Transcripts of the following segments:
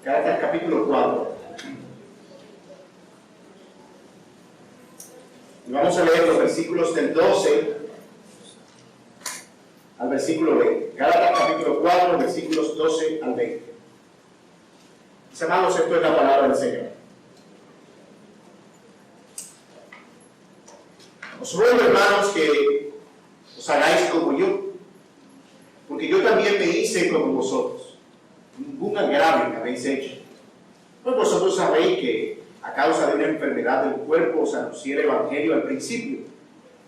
Gálatas capítulo 4. Y vamos a leer los versículos del 12 al versículo 20. Gálatas capítulo 4, versículos 12 al 20. Mis hermanos, esto es la palabra del Señor. Os ruego, hermanos, que os hagáis como yo, porque yo también me hice como vosotros. Ningún agravio me habéis hecho. Pues vosotros sabéis que a causa de una enfermedad del cuerpo os anuncié el Evangelio al principio,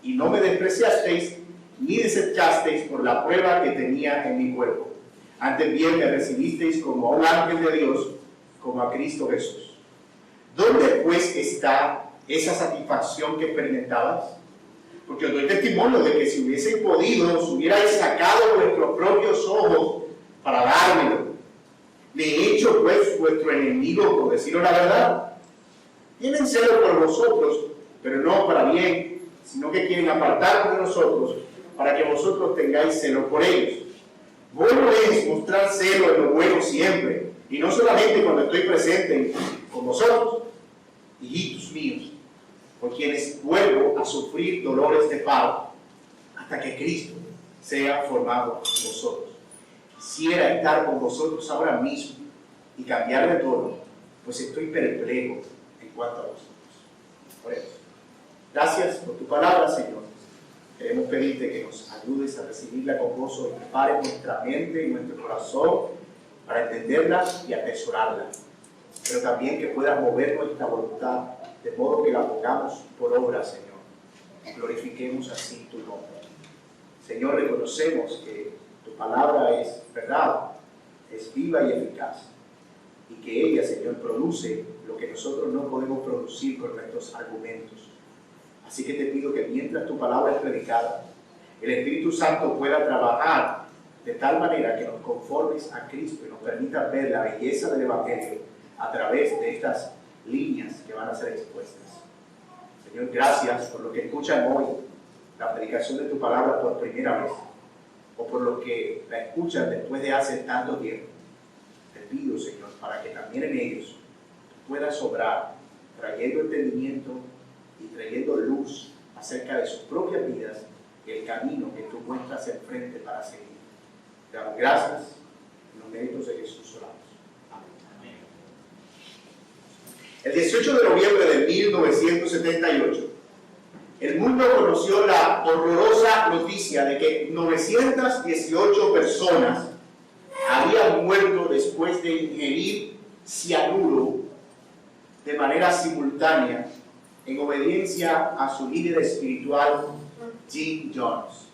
y no me despreciasteis ni desechasteis por la prueba que tenía en mi cuerpo. Antes bien me recibisteis como a un ángel de Dios, como a Cristo Jesús. ¿Dónde pues está esa satisfacción que experimentabais? Porque os doy testimonio de que si hubieseis podido, os hubierais sacado vuestros propios ojos para dármelo. ¿Le he hecho pues vuestro enemigo, por deciros la verdad? Tienen celo por vosotros, pero no para bien, sino que quieren apartaros de nosotros, para que vosotros tengáis celo por ellos. Bueno es mostrar celo en lo bueno siempre, y no solamente cuando estoy presente con vosotros, hijitos míos, por quienes vuelvo a sufrir dolores de parto, hasta que Cristo sea formado en vosotros. Quisiera estar con vosotros ahora mismo y cambiar de tono, pues estoy perplejo en cuanto a vosotros. Oremos. Gracias por tu palabra, Señor. Queremos pedirte que nos ayudes a recibirla con gozo y prepare nuestra mente y nuestro corazón para entenderla y atesorarla. Pero también que puedas mover nuestra voluntad, de modo que la pongamos por obra, Señor, y glorifiquemos así tu nombre. Señor, reconocemos que tu palabra es verdad, es viva y eficaz, y que ella, Señor, produce lo que nosotros no podemos producir con nuestros argumentos. Así que te pido que mientras tu palabra es predicada, el Espíritu Santo pueda trabajar de tal manera que nos conformes a Cristo y nos permita ver la belleza del Evangelio a través de estas líneas que van a ser expuestas. Señor, gracias por lo que escuchan hoy la predicación de tu palabra por primera vez, o por lo que la escuchan después de hace tanto tiempo. Te pido, Señor, para que también en ellos puedas obrar, trayendo entendimiento y trayendo luz acerca de sus propias vidas y el camino que tú muestras enfrente para seguir. Te damos gracias en los méritos de Jesús oramos. Amén. El 18 de noviembre de 1978, el mundo conoció la horrorosa noticia de que 918 personas habían muerto después de ingerir cianuro de manera simultánea en obediencia a su líder espiritual, Jim Jones.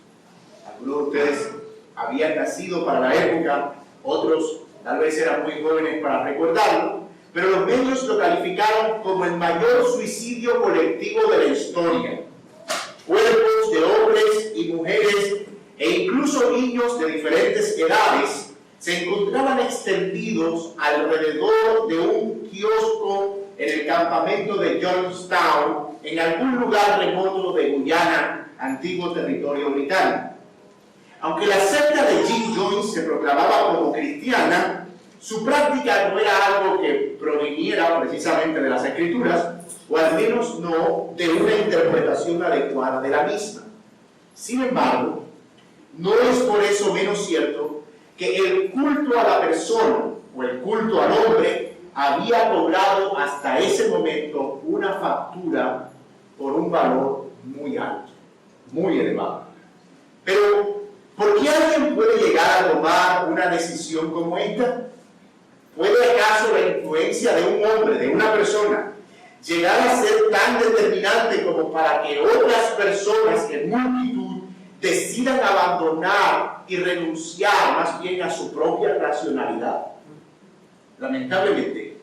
Algunos de ustedes habían nacido para la época, otros tal vez eran muy jóvenes para recordarlo, pero los medios lo calificaron como el mayor suicidio colectivo de la historia. Cuerpos de hombres y mujeres e incluso niños de diferentes edades se encontraban extendidos alrededor de un kiosco en el campamento de Johnstown, en algún lugar remoto de Guyana, antiguo territorio británico. Aunque la secta de Jim Jones se proclamaba como cristiana, su práctica no era algo que proviniera precisamente de las Escrituras, o al menos no de una interpretación adecuada de la misma. Sin embargo, no es por eso menos cierto que el culto a la persona o el culto al hombre había cobrado hasta ese momento una factura por un valor muy alto, muy elevado. Pero, ¿por qué alguien puede llegar a tomar una decisión como esta? ¿Puede acaso la influencia de un hombre, de una persona, llegar a ser tan determinante como para que otras personas en multitud decidan abandonar y renunciar más bien a su propia racionalidad? Lamentablemente,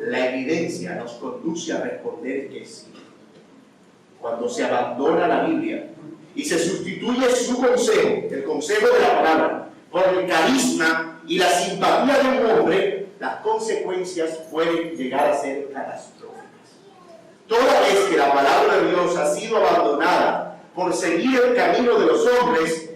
la evidencia nos conduce a responder que sí. Cuando se abandona la Biblia y se sustituye su consejo, el consejo de la palabra, por el carisma y la simpatía de un hombre, las consecuencias pueden llegar a ser catastróficas. Toda vez que la palabra de Dios ha sido abandonada por seguir el camino de los hombres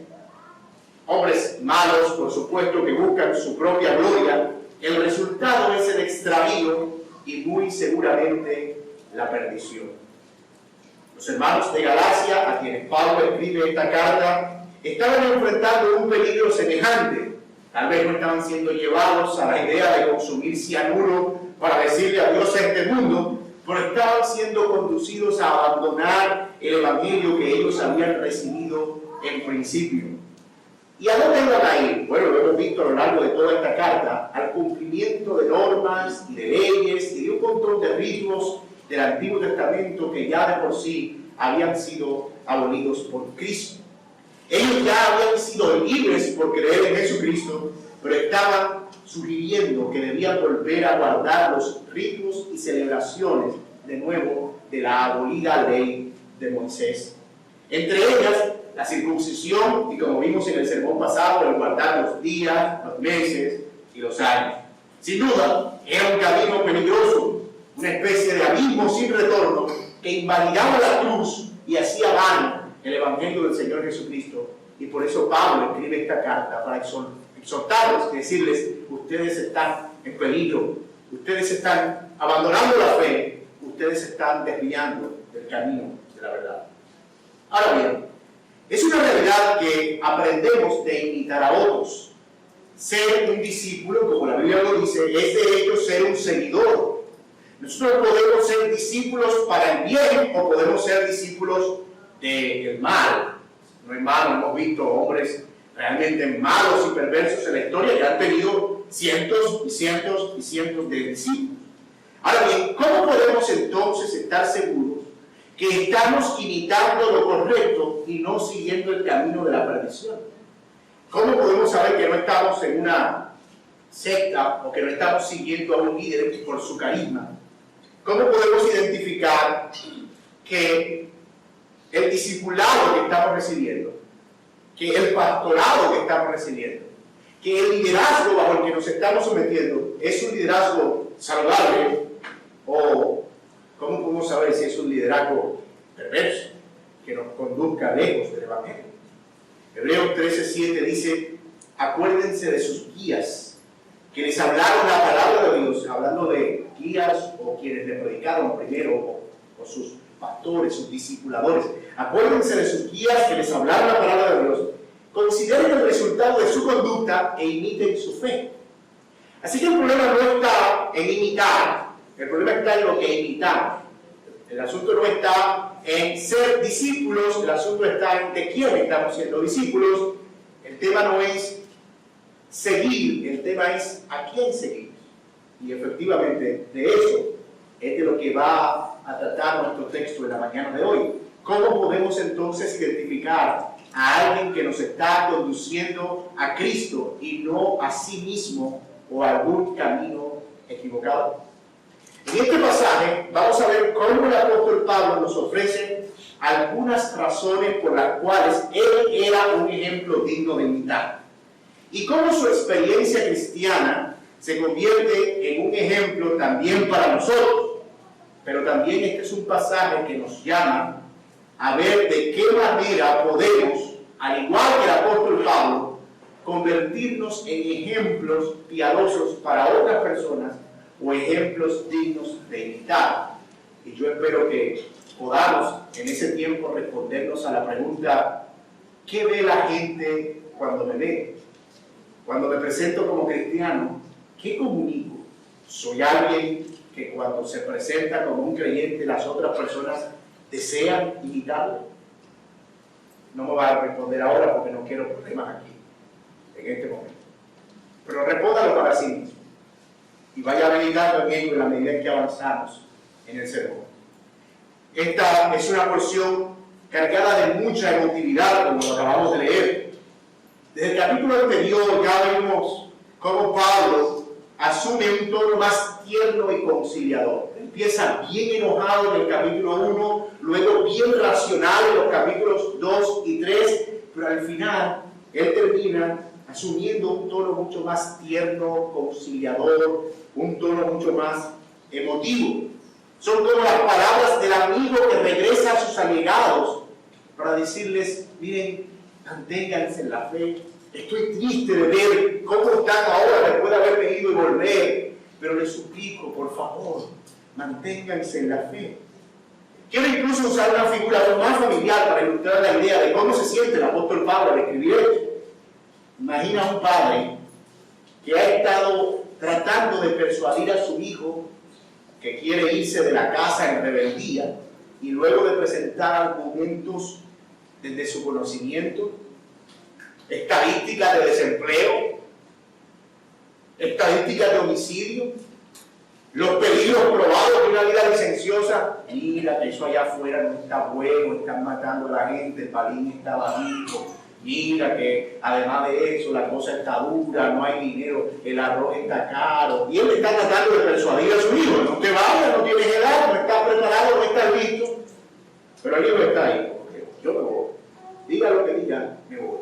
malos, por supuesto, que buscan su propia gloria, el resultado es el extravío y muy seguramente la perdición. Los hermanos de Galacia, a quienes Pablo escribe esta carta, estaban enfrentando un peligro semejante. Tal vez no estaban siendo llevados a la idea de consumir cianuro para decirle adiós a este mundo, pero estaban siendo conducidos a abandonar el evangelio que ellos habían recibido en principio. ¿Y a dónde iban a ir? Bueno, lo hemos visto a lo largo de toda esta carta, al cumplimiento de normas y de leyes y de un montón de ritos del Antiguo Testamento que ya de por sí habían sido abolidos por Cristo. Ellos ya habían sido libres por creer en Jesucristo, pero estaban sugiriendo que debían volver a guardar los ritos y celebraciones de nuevo de la abolida ley de Moisés. Entre ellas, la circuncisión y, como vimos en el sermón pasado, el guardar los días, los meses y los años. Sin duda, era un camino peligroso, una especie de abismo sin retorno que invalidaba la cruz y hacía vano el Evangelio del Señor Jesucristo. Y por eso Pablo escribe esta carta para exhortarlos y decirles: ustedes están en peligro, ustedes están abandonando la fe, ustedes están desviando del camino de la verdad. Ahora bien, es una realidad que aprendemos de imitar a otros. Ser un discípulo, como la Biblia lo dice, es de hecho ser un seguidor. Nosotros podemos ser discípulos para el bien o podemos ser discípulos del mal. No es malo, hemos visto hombres realmente malos y perversos en la historia que han tenido cientos y cientos y cientos de discípulos. Ahora bien, ¿cómo podemos entonces estar seguros que estamos imitando lo correcto y no siguiendo el camino de la perdición? ¿Cómo podemos saber que no estamos en una secta o que no estamos siguiendo a un líder por su carisma? ¿Cómo podemos identificar que el discipulado que estamos recibiendo, que el pastorado que estamos recibiendo, que el liderazgo bajo el que nos estamos sometiendo es un liderazgo saludable, o cómo podemos saber si es un liderazgo perverso que nos conduzca lejos del Evangelio? Hebreos 13:7 dice: acuérdense de sus guías, que les hablaron la palabra de Dios, hablando de guías o quienes le predicaron primero, o sus pastores, sus discipuladores. Acuérdense de sus guías que les hablaron la palabra de Dios. Consideren el resultado de su conducta e imiten su fe. Así que el problema no está en imitar, el problema está en lo que imitamos. El asunto no está en ser discípulos, el asunto está en de quién estamos siendo discípulos. El tema no es seguir, el tema es a quién seguimos. Y efectivamente de eso es de lo que va a tratar nuestro texto en la mañana de hoy. ¿Cómo podemos entonces identificar a alguien que nos está conduciendo a Cristo y no a sí mismo o a algún camino equivocado? En este pasaje vamos a ver cómo el apóstol Pablo nos ofrece algunas razones por las cuales él era un ejemplo digno de imitar, y cómo su experiencia cristiana se convierte en un ejemplo también para nosotros. Pero también este es un pasaje que nos llama a ver de qué manera podemos, al igual que el apóstol Pablo, convertirnos en ejemplos piadosos para otras personas o ejemplos dignos de imitar. Y yo espero que podamos en ese tiempo respondernos a la pregunta: ¿qué ve la gente cuando me ve? Cuando me presento como cristiano, ¿qué comunico? ¿Soy alguien que cuando se presenta como un creyente las otras personas desean imitarlo? No me va a responder ahora porque no quiero problemas aquí, en este momento. Pero respóndalo para sí mismo y vaya meditando en ello en la medida en que avanzamos en el sermón. Esta es una porción cargada de mucha emotividad, como lo acabamos de leer. Desde el capítulo anterior ya vimos cómo Pablo asume un tono más tierno y conciliador. Empieza bien enojado en el capítulo 1, luego bien racional en los capítulos 2 y 3, pero al final él termina asumiendo un tono mucho más tierno, conciliador, un tono mucho más emotivo. Son como las palabras del amigo que regresa a sus allegados para decirles: miren, manténganse en la fe. Estoy triste de ver cómo están ahora después de haberme ido y volver, pero les suplico, por favor, manténganse en la fe. Quiero incluso usar una figura más familiar para ilustrar la idea de cómo se siente el apóstol Pablo al escribir esto. Imagina a un padre que ha estado tratando de persuadir a su hijo que quiere irse de la casa en rebeldía, y luego de presentar argumentos desde su conocimiento, estadísticas de desempleo, estadísticas de homicidio, los peligros probados de una vida licenciosa. Mira que eso allá afuera no está bueno, están matando a la gente, el palín está bajito. Mira que además de eso la cosa está dura, no hay dinero, el arroz está caro. Y él está tratando de persuadir a su hijo: no te vayas, no tienes edad, no estás preparado, no estás listo. Pero el hijo está ahí: porque yo me voy. Diga lo que diga, me voy.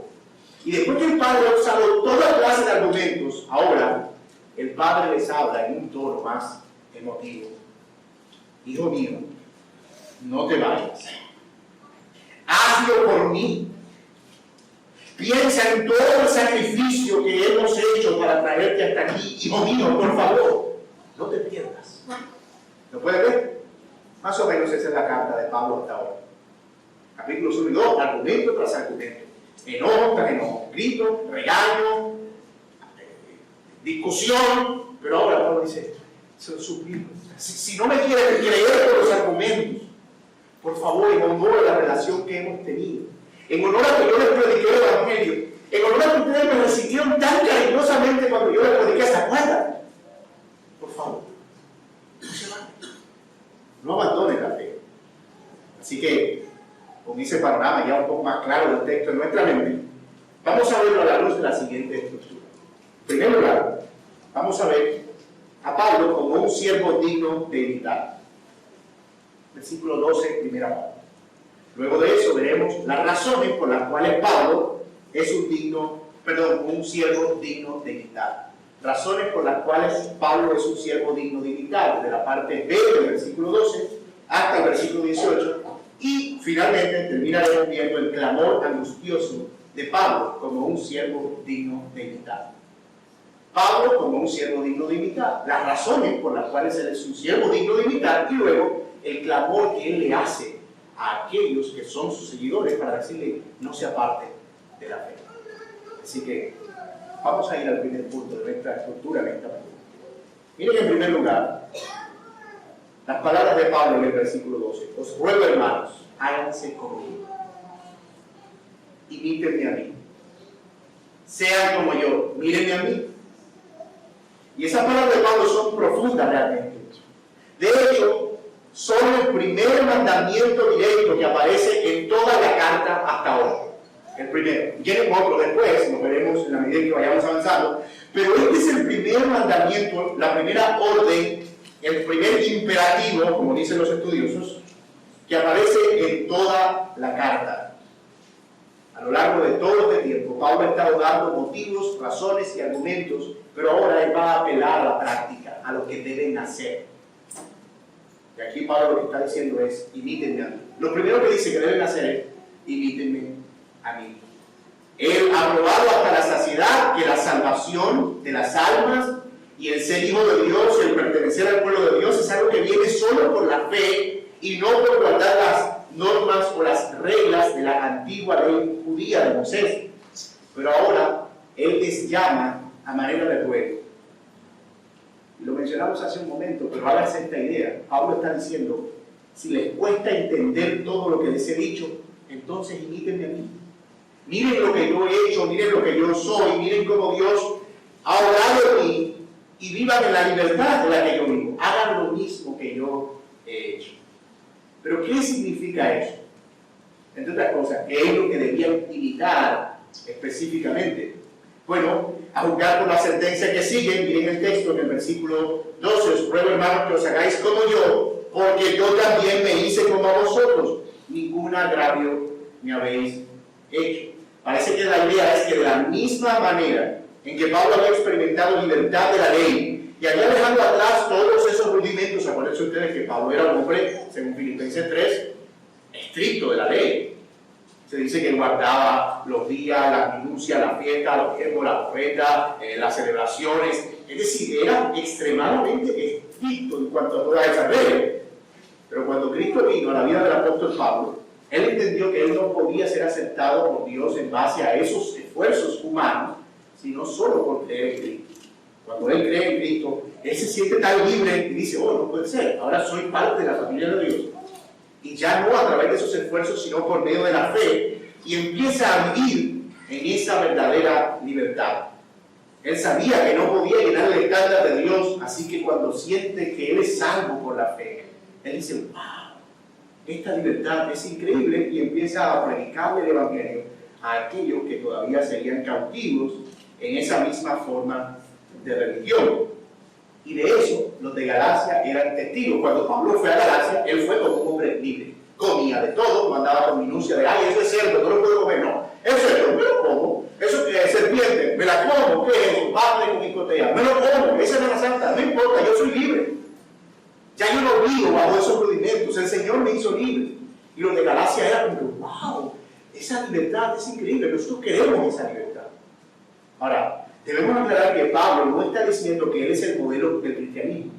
Y después que el padre ha usado toda clase de argumentos, ahora el padre les habla en un tono más emotivo: hijo mío, no te vayas. Hazlo por mí. Piensa en todo el sacrificio que hemos hecho para traerte hasta aquí. Hijo mío, por favor, no te pierdas. ¿Lo puedes ver? Más o menos esa es la carta de Pablo hasta ahora. Capítulos 1 y 2, argumento tras argumento. Enojo tras enojo, grito, regaño, discusión. Pero ahora Pablo dice: se lo suplico. Si no me quieres creer por los argumentos, por favor, en honor a la relación que hemos tenido, en honor a que yo les prediqué el Evangelio, en honor a que ustedes me recibieron tan cariñosamente cuando yo les prediqué, ¿se acuerdan? Por favor, no se vayan, no abandonen la fe. Así que, con ese panorama ya un poco más claro del texto en nuestra mente, vamos a verlo a la luz de la siguiente estructura. En primer lugar, vamos a ver a Pablo como un siervo digno de imitar. Versículo 12, primera parte. Luego de eso veremos las razones por las cuales Pablo es un siervo digno de imitar. Razones por las cuales Pablo es un siervo digno de imitar, desde la parte B del versículo 12 hasta el versículo 18, y finalmente terminaremos viendo el clamor angustioso de Pablo como un siervo digno de imitar. Pablo como un siervo digno de imitar, las razones por las cuales él es un siervo digno de imitar, y luego el clamor que él le hace a aquellos que son sus seguidores para decirle: no se aparten de la fe. Así que vamos a ir al primer punto de nuestra estructura en esta mañana. Miren, en primer lugar, las palabras de Pablo en el versículo 12: os ruego, hermanos, háganse conmigo, imítenme a mí, sean como yo, mírenme a mí. Y esas palabras de Pablo son profundas realmente. De hecho, son el primer mandamiento directo que aparece en toda la carta hasta ahora. El primero. Vienen otros después, lo veremos en la medida que vayamos avanzando. Pero este es el primer mandamiento, la primera orden, el primer imperativo, como dicen los estudiosos, que aparece en toda la carta. A lo largo de todo este tiempo, Pablo ha estado dando motivos, razones y argumentos, pero ahora él va a apelar a la práctica, a lo que deben hacer. Y aquí Pablo lo que está diciendo es: imítenme a mí. Lo primero que dice que deben hacer es: imítenme a mí. Él ha probado hasta la saciedad que la salvación de las almas y el ser hijo de Dios, el pertenecer al pueblo de Dios, es algo que viene solo por la fe y no por guardar las normas o las reglas de la antigua ley judía de Moisés. Pero ahora él les llama a manera de ruego. Lo mencionamos hace un momento, pero háganse esta idea. Pablo está diciendo: si les cuesta entender todo lo que les he dicho, entonces imítenme a mí. Miren lo que yo he hecho, miren lo que yo soy, miren cómo Dios ha obrado en mí, y vivan en la libertad de la que yo vivo. Hagan lo mismo que yo he hecho. Pero ¿qué significa eso? Entre otras cosas, ¿qué es lo que debían imitar específicamente? Bueno, a juzgar por la sentencia que sigue, miren el texto en el versículo 12: os ruego, hermanos, que os hagáis como yo, porque yo también me hice como a vosotros. Ningún agravio me habéis hecho. Parece que la idea es que de la misma manera en que Pablo había experimentado libertad de la ley y había dejado atrás todos esos rudimentos, acuérdense ustedes que Pablo era un hombre, según Filipenses 3, estricto de la ley. Se dice que guardaba los días, las minucias, la fiesta, los tiempos, la ofrenda, las celebraciones. Es decir, era extremadamente estricto en cuanto a todas esas reglas. Pero cuando Cristo vino a la vida del apóstol Pablo, él entendió que él no podía ser aceptado por Dios en base a esos esfuerzos humanos, sino solo por creer en Cristo. Cuando él cree en Cristo, él se siente tan libre y dice, oh, no puede ser, ahora soy parte de la familia de Dios. Y ya no a través de esos esfuerzos, sino por medio de la fe, y empieza a vivir en esa verdadera libertad. Él sabía que no podía llenar el estándar de Dios, así que cuando siente que él es salvo por la fe, él dice, wow, esta libertad es increíble, y empieza a predicar el evangelio a aquellos que todavía seguían cautivos en esa misma forma de religión. Y de eso los de Galacia eran testigos. Cuando Pablo fue a Galacia, él fue como un hombre libre, comía de todo, no andaba con minucia de, ay, eso es cerdo, no lo puedo comer, no, eso es cerdo, me lo como, eso es serpiente, me la como, ¿qué es eso? Vale con picotea, me lo como, esa es la santa, no importa, yo soy libre. Ya yo no vivo bajo esos rudimentos, el Señor me hizo libre. Y los de Galacia eran como, wow, esa libertad es increíble, nosotros queremos esa libertad. Ahora, debemos aclarar que Pablo no está diciendo que él es el modelo del cristianismo.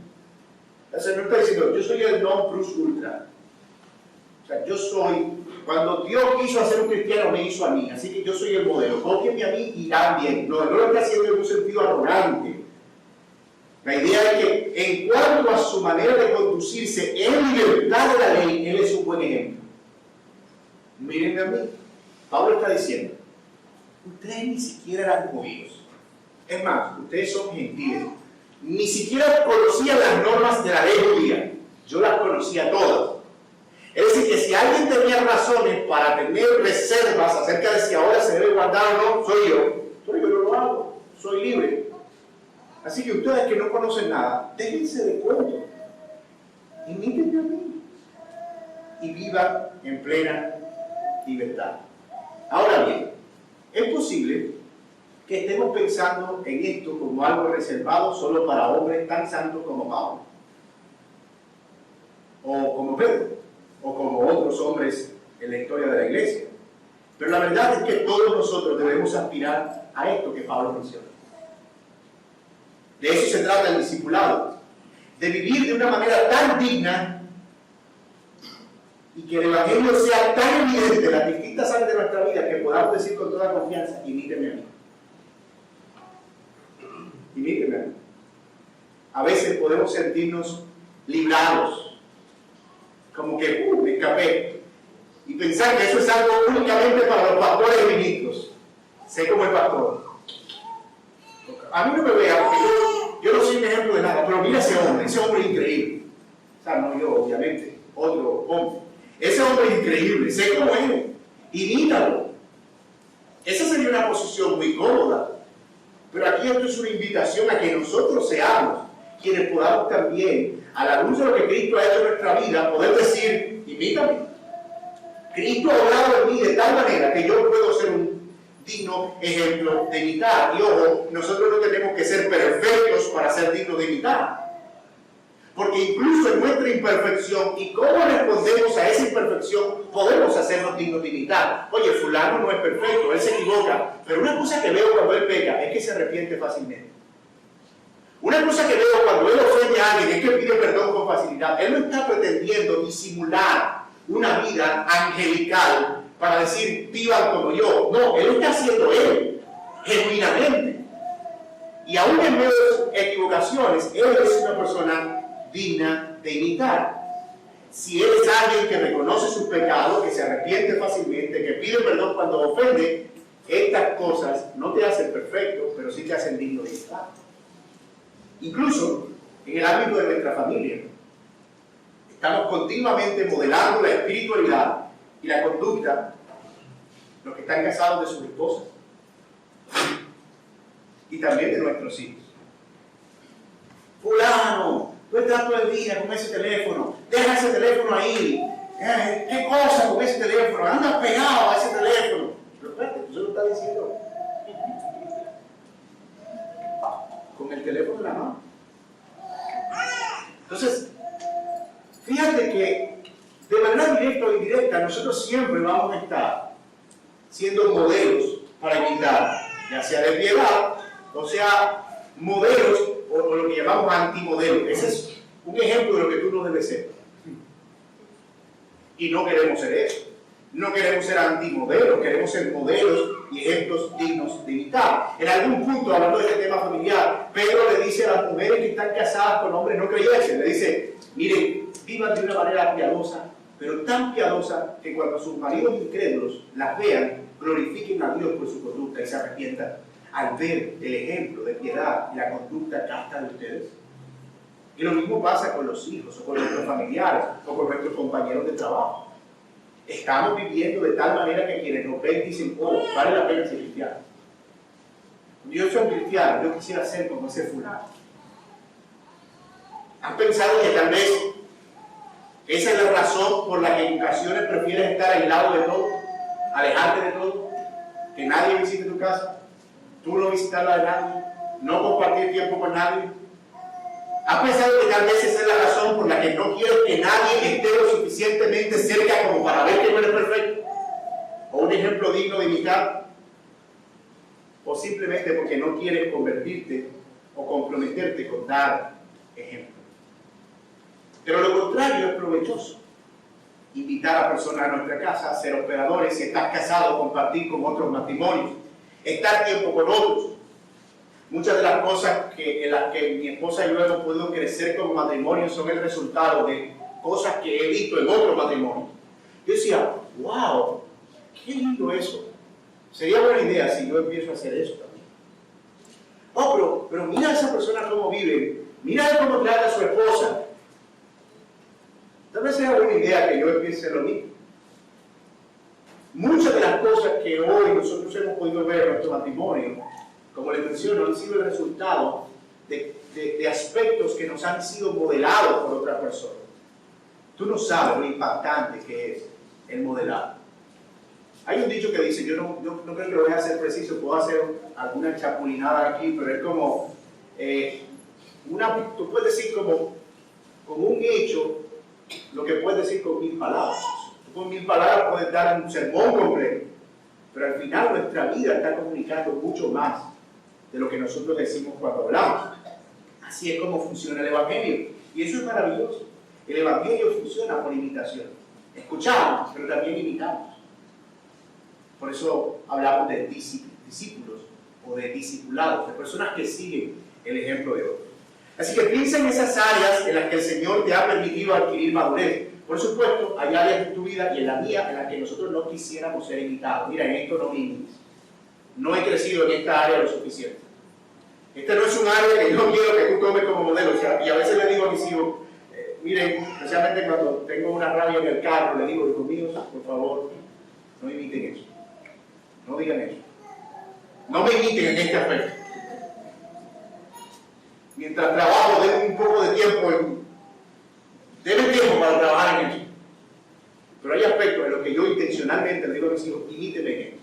O sea, no está diciendo, yo soy el non plus ultra. O sea, yo soy, cuando Dios quiso hacer un cristiano, me hizo a mí, así que yo soy el modelo. Cópienme a mí y irán bien. No, no lo está haciendo en un sentido arrogante. La idea es que, en cuanto a su manera de conducirse en libertad de la ley, él es un buen ejemplo. Mírenme a mí. Pablo está diciendo, ustedes ni siquiera eran judíos. Es más, ustedes son gentiles. Ni siquiera conocían las normas de la ley judía. Yo las conocía todas. Es decir, que si alguien tenía razones para tener reservas acerca de si ahora se debe guardar o no, soy yo. Pero yo no lo hago. Soy libre. Así que ustedes que no conocen nada, déjense de cuento. Imítenme a mí. Y vivan en plena libertad. Ahora bien, es posible que estemos pensando en esto como algo reservado solo para hombres tan santos como Pablo, o como Pedro, o como otros hombres en la historia de la iglesia. Pero la verdad es que todos nosotros debemos aspirar a esto que Pablo menciona. De eso se trata el discipulado, de vivir de una manera tan digna y que el evangelio sea tan evidente en las distintas áreas de nuestra vida que podamos decir con toda confianza, imíteme a mí. Imíteme a mí. A veces podemos sentirnos librados, como que me escapé, y pensar que eso es algo únicamente para los pastores y ministros. Sé como el pastor. A mí no me vea, porque yo no soy un ejemplo de nada, pero mira ese hombre es increíble. O sea, no yo, obviamente, otro hombre. Ese hombre es increíble, sé como él, imítalo. Esa sería una posición muy cómoda. Pero aquí esto es una invitación a que nosotros seamos quienes podamos también, a la luz de lo que Cristo ha hecho en nuestra vida, poder decir, imítame. Cristo ha obrado en mí de tal manera que yo puedo ser un digno ejemplo de imitar. Y ojo, nosotros no tenemos que ser perfectos para ser dignos de imitar. Porque incluso en nuestra imperfección y cómo respondemos a esa imperfección, podemos hacernos dignos de imitar. Oye, fulano no es perfecto, él se equivoca, pero una cosa que veo cuando él peca es que se arrepiente fácilmente. Una cosa que veo cuando él ofende a alguien es que pide perdón con facilidad. Él no está pretendiendo disimular una vida angelical para decir, vivan como yo. No, él está haciendo él, genuinamente. Y aún en medio de sus equivocaciones, él es una persona digna de imitar. Si él es alguien que reconoce sus pecados, que se arrepiente fácilmente, que pide perdón cuando ofende, estas cosas no te hacen perfecto, pero sí te hacen digno de imitar. Incluso en el ámbito de nuestra familia, estamos continuamente modelando la espiritualidad y la conducta los que están casados de sus esposas y también de nuestros hijos. Fulano, tú estás todo el día con ese teléfono, deja ese teléfono ahí, ¿qué cosa con ese teléfono? Anda pegado a ese teléfono. Pero espérate, tú se lo estás diciendo con el teléfono en la mano. Entonces, fíjate que de manera directa o indirecta nosotros siempre vamos a estar siendo modelos para imitar, ya sea de piedad, o sea, modelos o lo que llamamos antimodelos. Ese es un ejemplo de lo que tú no debes ser. Y no queremos ser eso. No queremos ser antimodelos, queremos ser modelos y ejemplos dignos de imitar. En algún punto, hablando de este tema familiar, Pedro le dice a las mujeres que están casadas con hombres no creyentes, le dice, miren, vivan de una manera piadosa, pero tan piadosa que cuando sus maridos incrédulos las vean, glorifiquen a Dios por su conducta y se arrepientan al ver el ejemplo de piedad y la conducta casta de ustedes. Y lo mismo pasa con los hijos, o con nuestros familiares, o con nuestros compañeros de trabajo. Estamos viviendo de tal manera que quienes nos ven dicen, oh, vale la pena ser cristiano. Yo soy cristiano, yo quisiera ser como ese fulano. ¿Han pensado que tal vez esa es la razón por la que en ocasiones prefieres estar aislado de todo, alejarte de todo, que nadie visite tu casa, tú no visitar la de nadie, no compartir tiempo con nadie? ¿Has pensado que tal vez esa es la razón por la que no quieres que nadie esté lo suficientemente cerca como para ver que no eres perfecto? ¿O un ejemplo digno de imitar? ¿O simplemente porque no quieres convertirte o comprometerte con dar ejemplo? Pero lo contrario es provechoso. Invitar a personas a nuestra casa, ser hospedadores, si estás casado, compartir con otros matrimonios, estar tiempo con otros. Muchas de las cosas en las que mi esposa y yo hemos podido crecer como matrimonio son el resultado de cosas que he visto en otros matrimonios. Yo decía, wow, qué lindo eso. Sería buena idea si yo empiezo a hacer eso también. Oh, pero mira a esa persona cómo vive, mira cómo trata a su esposa. Tal vez sea buena idea que yo empiece a hacer lo mismo. Muchas de las cosas que hoy nosotros hemos podido ver en nuestro matrimonio, como les menciono, han sido el resultado de aspectos que nos han sido modelados por otras personas. Tú no sabes lo impactante que es el modelado. Hay un dicho que dice, yo no creo que lo voy a hacer preciso, puedo hacer alguna chapulinada aquí, pero es como, tú puedes decir como un hecho lo que puedes decir con 1000 palabras. Tú con 1000 palabras puedes dar un sermón completo, pero al final nuestra vida está comunicando mucho más de lo que nosotros decimos cuando hablamos. Así es como funciona el Evangelio. Y eso es maravilloso. El Evangelio funciona por imitación. Escuchamos, pero también imitamos. Por eso hablamos de discípulos o de discipulados, de personas que siguen el ejemplo de otros. Así que piensa en esas áreas en las que el Señor te ha permitido adquirir madurez. Por supuesto, hay áreas en tu vida y en la mía en las que nosotros no quisiéramos ser imitados. Mira, en esto no me imites. No he crecido en esta área lo suficiente. Este no es un área que yo quiero que tú tomes como modelo. O sea, y a veces le digo a mis hijos, miren, especialmente cuando tengo una rabia en el carro, le digo, hijos míos, por favor, no imiten eso. No digan eso. No me imiten en este aspecto. Mientras trabajo, denme un poco de tiempo, denme tiempo para trabajar en eso. Pero hay aspectos en los que yo intencionalmente le digo a mis hijos, imíteme en esto.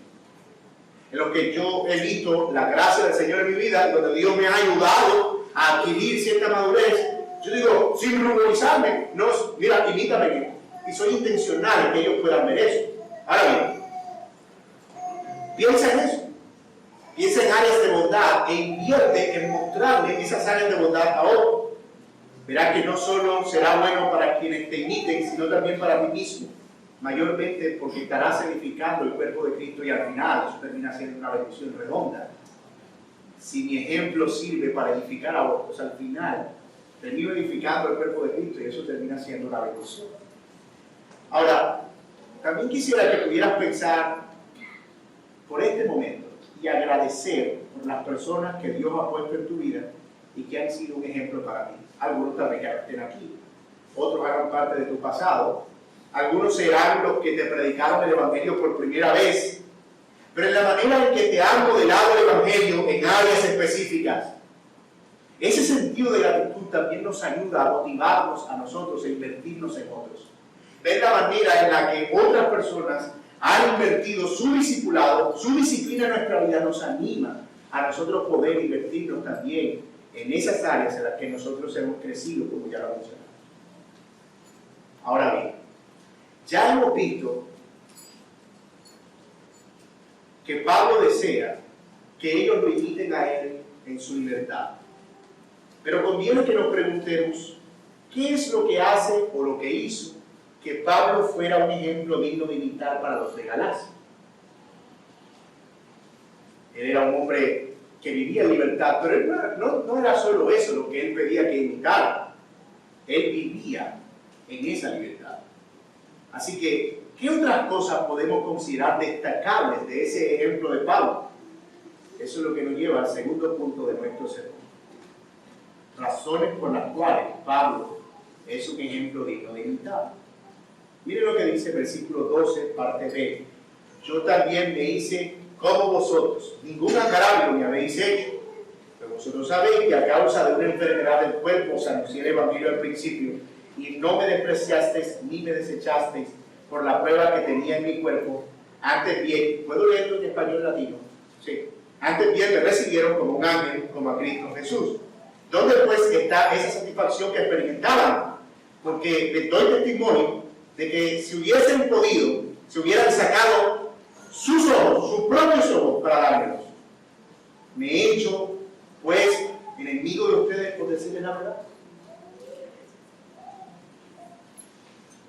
En los que yo he visto la gracia del Señor en mi vida, donde Dios me ha ayudado a adquirir cierta madurez. Yo digo, sin ruborizarme, no, mira, imítame en esto. Y soy intencional en que ellos puedan ver eso. Ahora bien, piensa en eso. Piensa en áreas de bondad e invierte en mostrarle esas áreas de bondad a otros. Verás que no solo será bueno para quienes te imiten, sino también para ti mismo. Mayormente porque estarás edificando el cuerpo de Cristo y al final eso termina siendo una bendición redonda. Si mi ejemplo sirve para edificar a otros, al final termino edificando el cuerpo de Cristo y eso termina siendo una bendición. Ahora, también quisiera que pudieras pensar por este momento y agradecer por las personas que Dios ha puesto en tu vida y que han sido un ejemplo para ti. Algunos también que estén aquí, otros hagan parte de tu pasado. Algunos serán los que te predicaron el Evangelio por primera vez, pero en la manera en que te han modelado el Evangelio en áreas específicas. Ese sentido de gratitud también nos ayuda a motivarnos a nosotros e invertirnos en otros. Ver la manera en la que otras personas han invertido su discipulado, su disciplina en nuestra vida nos anima a nosotros poder invertirnos también en esas áreas en las que nosotros hemos crecido, como ya lo mencionamos. Ahora bien, ya hemos visto que Pablo desea que ellos lo imiten a él en su libertad. Pero conviene que nos preguntemos, ¿qué es lo que hace o lo que hizo que Pablo fuera un ejemplo digno de imitar para los de Galacia? Él era un hombre que vivía en libertad, pero él no era solo eso lo que él pedía que imitara. Él vivía en esa libertad. Así que, ¿qué otras cosas podemos considerar destacables de ese ejemplo de Pablo? Eso es lo que nos lleva al segundo punto de nuestro sermón. Razones por las cuales Pablo es un ejemplo digno de imitar. Miren lo que dice el versículo 12, parte B. Yo también me hice como vosotros. Ningún agravio me habéis hecho. Pero vosotros sabéis que a causa de una enfermedad del cuerpo os anuncié el evangelio al principio, y no me despreciasteis ni me desechasteis por la prueba que tenía en mi cuerpo. Antes bien, ¿puedo leerlo en español latino? Sí. Antes bien me recibieron como un ángel, como a Cristo Jesús. ¿Dónde pues está esa satisfacción que experimentaban? Porque les doy testimonio de que si hubiesen podido, se hubieran sacado sus ojos, sus propios ojos para dármelos. Me he hecho, pues, enemigo de ustedes por decirles la verdad.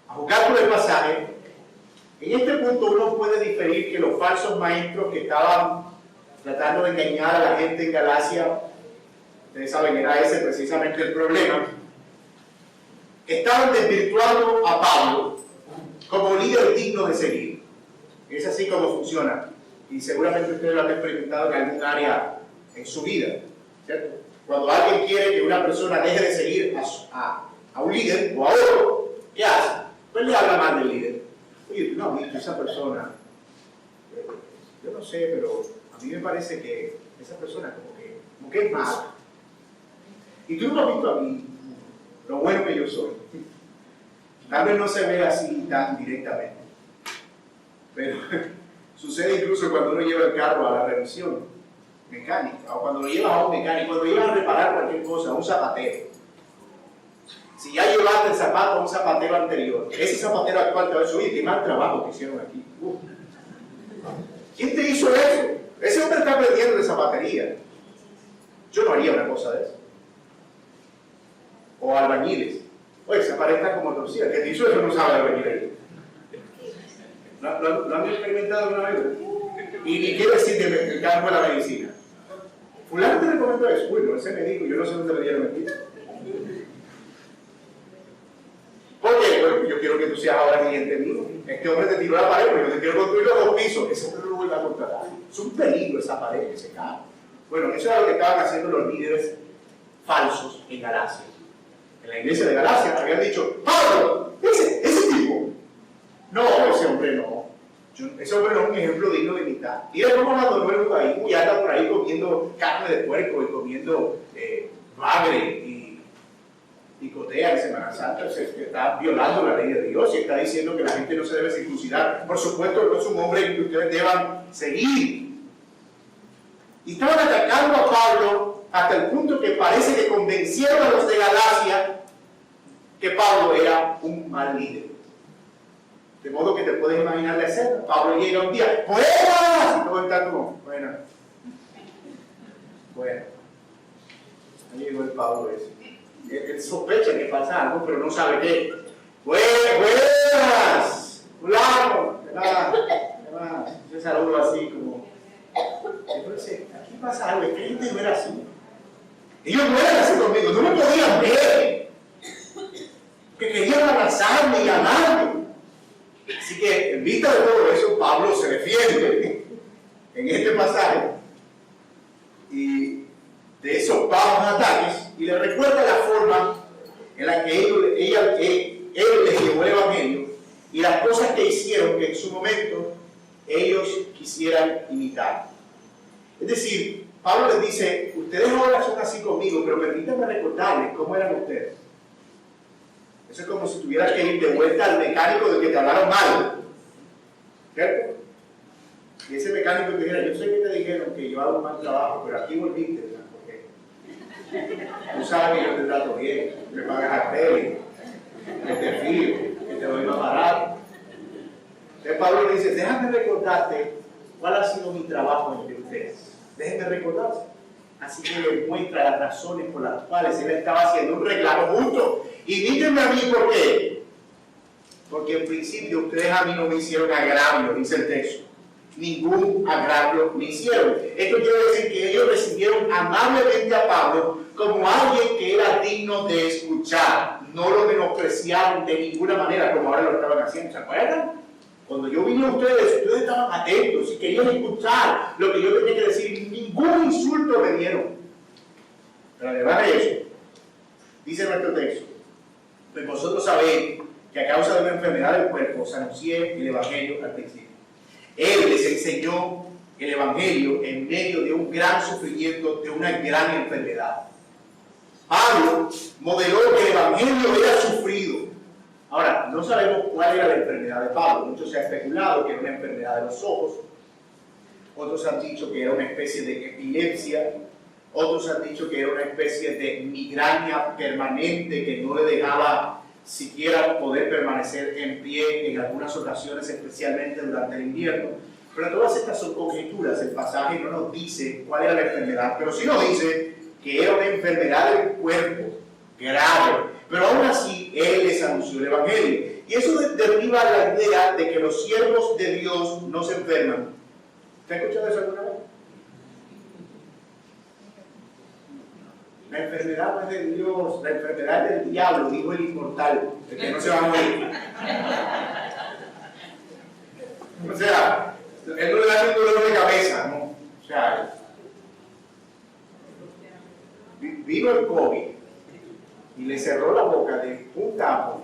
A juzgar por el pasaje, en este punto uno puede diferir que los falsos maestros que estaban tratando de engañar a la gente en Galacia, ustedes saben, era ese precisamente el problema, estaban desvirtuando a Pablo como líder digno de seguir. Es así como funciona, y seguramente ustedes lo han experimentado en algún área en su vida, ¿cierto? Cuando alguien quiere que una persona deje de seguir a un líder o a otro, ¿qué hace? Pues le habla mal del líder. Oye, tú no has visto esa persona. Yo no sé, pero a mí me parece que esa persona como que es mala. Y tú no has visto a mí lo bueno que yo soy. Tal vez no se ve así tan directamente, pero sucede incluso cuando uno lleva el carro a la revisión mecánica, o cuando lo llevas a un mecánico, cuando llevas a reparar cualquier cosa, a un zapatero. Si ya llevaste el zapato a un zapatero anterior, ese zapatero actual te va a decir, oye, qué mal trabajo que hicieron aquí. ¿Quién te hizo eso? Ese hombre está aprendiendo de zapatería. Yo no haría una cosa de eso. O albañiles. Oye, esa pared está como torcida. ¿Qué te hizo eso? No sabe albañilería. ¿Lo han experimentado alguna vez? Y ni quiero decir del campo de la medicina. Fulano te recomendó eso. Uy, no, ese médico, yo no sé dónde le dieron el título. ¿Por qué? Bueno, yo quiero que tú seas ahora cliente mío. Este hombre te tiró la pared, pero yo te quiero construir los 2 pisos. Ese hombre no lo vuelve a contratar. Es un peligro esa pared que se cae. Bueno, eso es lo que estaban haciendo los líderes falsos en Galacia. En la iglesia de Galacia habían dicho, Pablo, ese tipo. No, ese hombre no. Ese hombre no es un ejemplo digno de imitar. Y él como abandonó el judaísmo y anda por ahí comiendo carne de puerco y comiendo bagre y cotea en Semana Santa. Se está violando la ley de Dios y está diciendo que la gente no se debe circuncidar. Por supuesto, no es un hombre que ustedes deban seguir. Y estaban atacando a Pablo hasta el punto que parece que convencieron a los de Galacia que Pablo era un mal líder. De modo que te puedes imaginar la escena. Pablo llega un día, ¡buenas! Y todos están como, bueno. Ahí llegó el Pablo ese. Él sospecha que pasa algo, pero no sabe qué. ¡Buenas! ¡Fulano! Yo saludo así como. Entonces, aquí pasa algo, es que gente no era así. Ellos no eran así conmigo, no me podían ver. Que querían abrazarme y amarme. Así que, en vista de todo eso, Pablo se defiende en este pasaje y de esos bajos ataques y le recuerda la forma en la que él les llevó el evangelio y las cosas que hicieron que en su momento ellos quisieran imitar. Es decir, Pablo les dice, ustedes ahora son así conmigo, pero permítanme recordarles cómo eran ustedes. Eso es como si tuvieras que ir de vuelta al mecánico del que te hablaron mal. ¿Cierto? Y ese mecánico te dijera, yo sé que te dijeron que yo hago un mal trabajo, pero aquí volviste, ¿verdad? Porque tú sabes que yo te trato bien, me pagas a tele, que te fío, que te doy más barato. Entonces Pablo le dice, déjame recordarte ¿cuál ha sido mi trabajo entre ustedes? Déjenme recordarse. Así que les muestra las razones por las cuales él estaba haciendo un reclamo justo. Y díganme a mí por qué. Porque en principio ustedes a mí no me hicieron agravio, dice el texto. Ningún agravio me hicieron. Esto quiere decir que ellos recibieron amablemente a Pablo como alguien que era digno de escuchar. No lo menospreciaron de ninguna manera como ahora lo estaban haciendo. ¿Se acuerdan? Cuando yo vine a ustedes estaban atentos y querían escuchar lo que yo tenía que decir. Ningún insulto me dieron. Pero además de eso, dice nuestro texto, pues vosotros sabéis que a causa de una enfermedad del cuerpo os anuncié el Evangelio al principio. Él les enseñó el Evangelio en medio de un gran sufrimiento, de una gran enfermedad. Pablo modeló que el Evangelio era sufrido. Ahora, no sabemos cuál era la enfermedad de Pablo. Muchos se ha especulado que era una enfermedad de los ojos. Otros han dicho que era una especie de epilepsia. Otros han dicho que era una especie de migraña permanente que no le dejaba siquiera poder permanecer en pie en algunas ocasiones, especialmente durante el invierno. Pero todas estas son conjeturas. El pasaje no nos dice cuál era la enfermedad, pero sí nos dice que era una enfermedad del cuerpo grave. Pero aún así, él les anunció el Evangelio. Y eso deriva la idea de que los siervos de Dios no se enferman. ¿Usted ha escuchado eso alguna vez? La enfermedad no es de Dios, la enfermedad es del diablo, dijo el inmortal, el que no se va a morir. O sea, él no le da un dolor de cabeza, ¿no? O sea, vino el COVID y le cerró la boca de un tapo.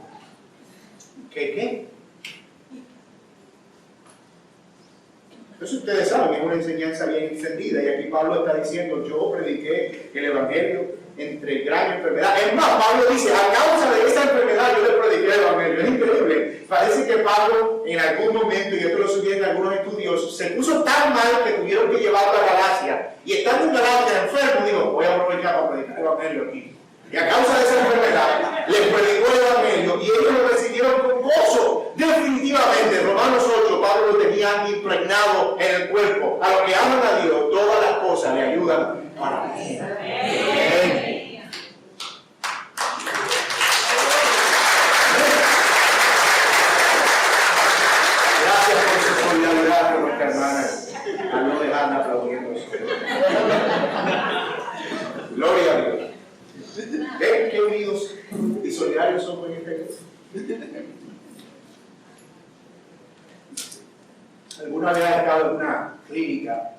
¿Qué? Entonces ustedes saben, es una enseñanza bien extendida y aquí Pablo está diciendo, yo prediqué el Evangelio entre gran enfermedad. Es más, Pablo dice, a causa de esa enfermedad yo le prediqué el Evangelio. Es increíble. Parece que Pablo en algún momento, y esto lo sugieren algunos estudios, se puso tan mal que tuvieron que llevarlo a Galacia. Y estando en Galacia enfermo, dijo, voy a aprovechar para predicar el Evangelio aquí. Y a causa de esa enfermedad, les predicó el Evangelio y ellos lo recibieron con gozo. Definitivamente, Romanos 8, Pablo lo tenía impregnado en el cuerpo. A los que aman a Dios, todas las cosas le ayudan para bien. Amén. Gracias por su solidaridad con nuestra hermana, a no dejarla aplaudiendo. Gloria a Dios. ¿Ven qué unidos y solidarios somos en esta iglesia? ¿Alguna vez has estado en una clínica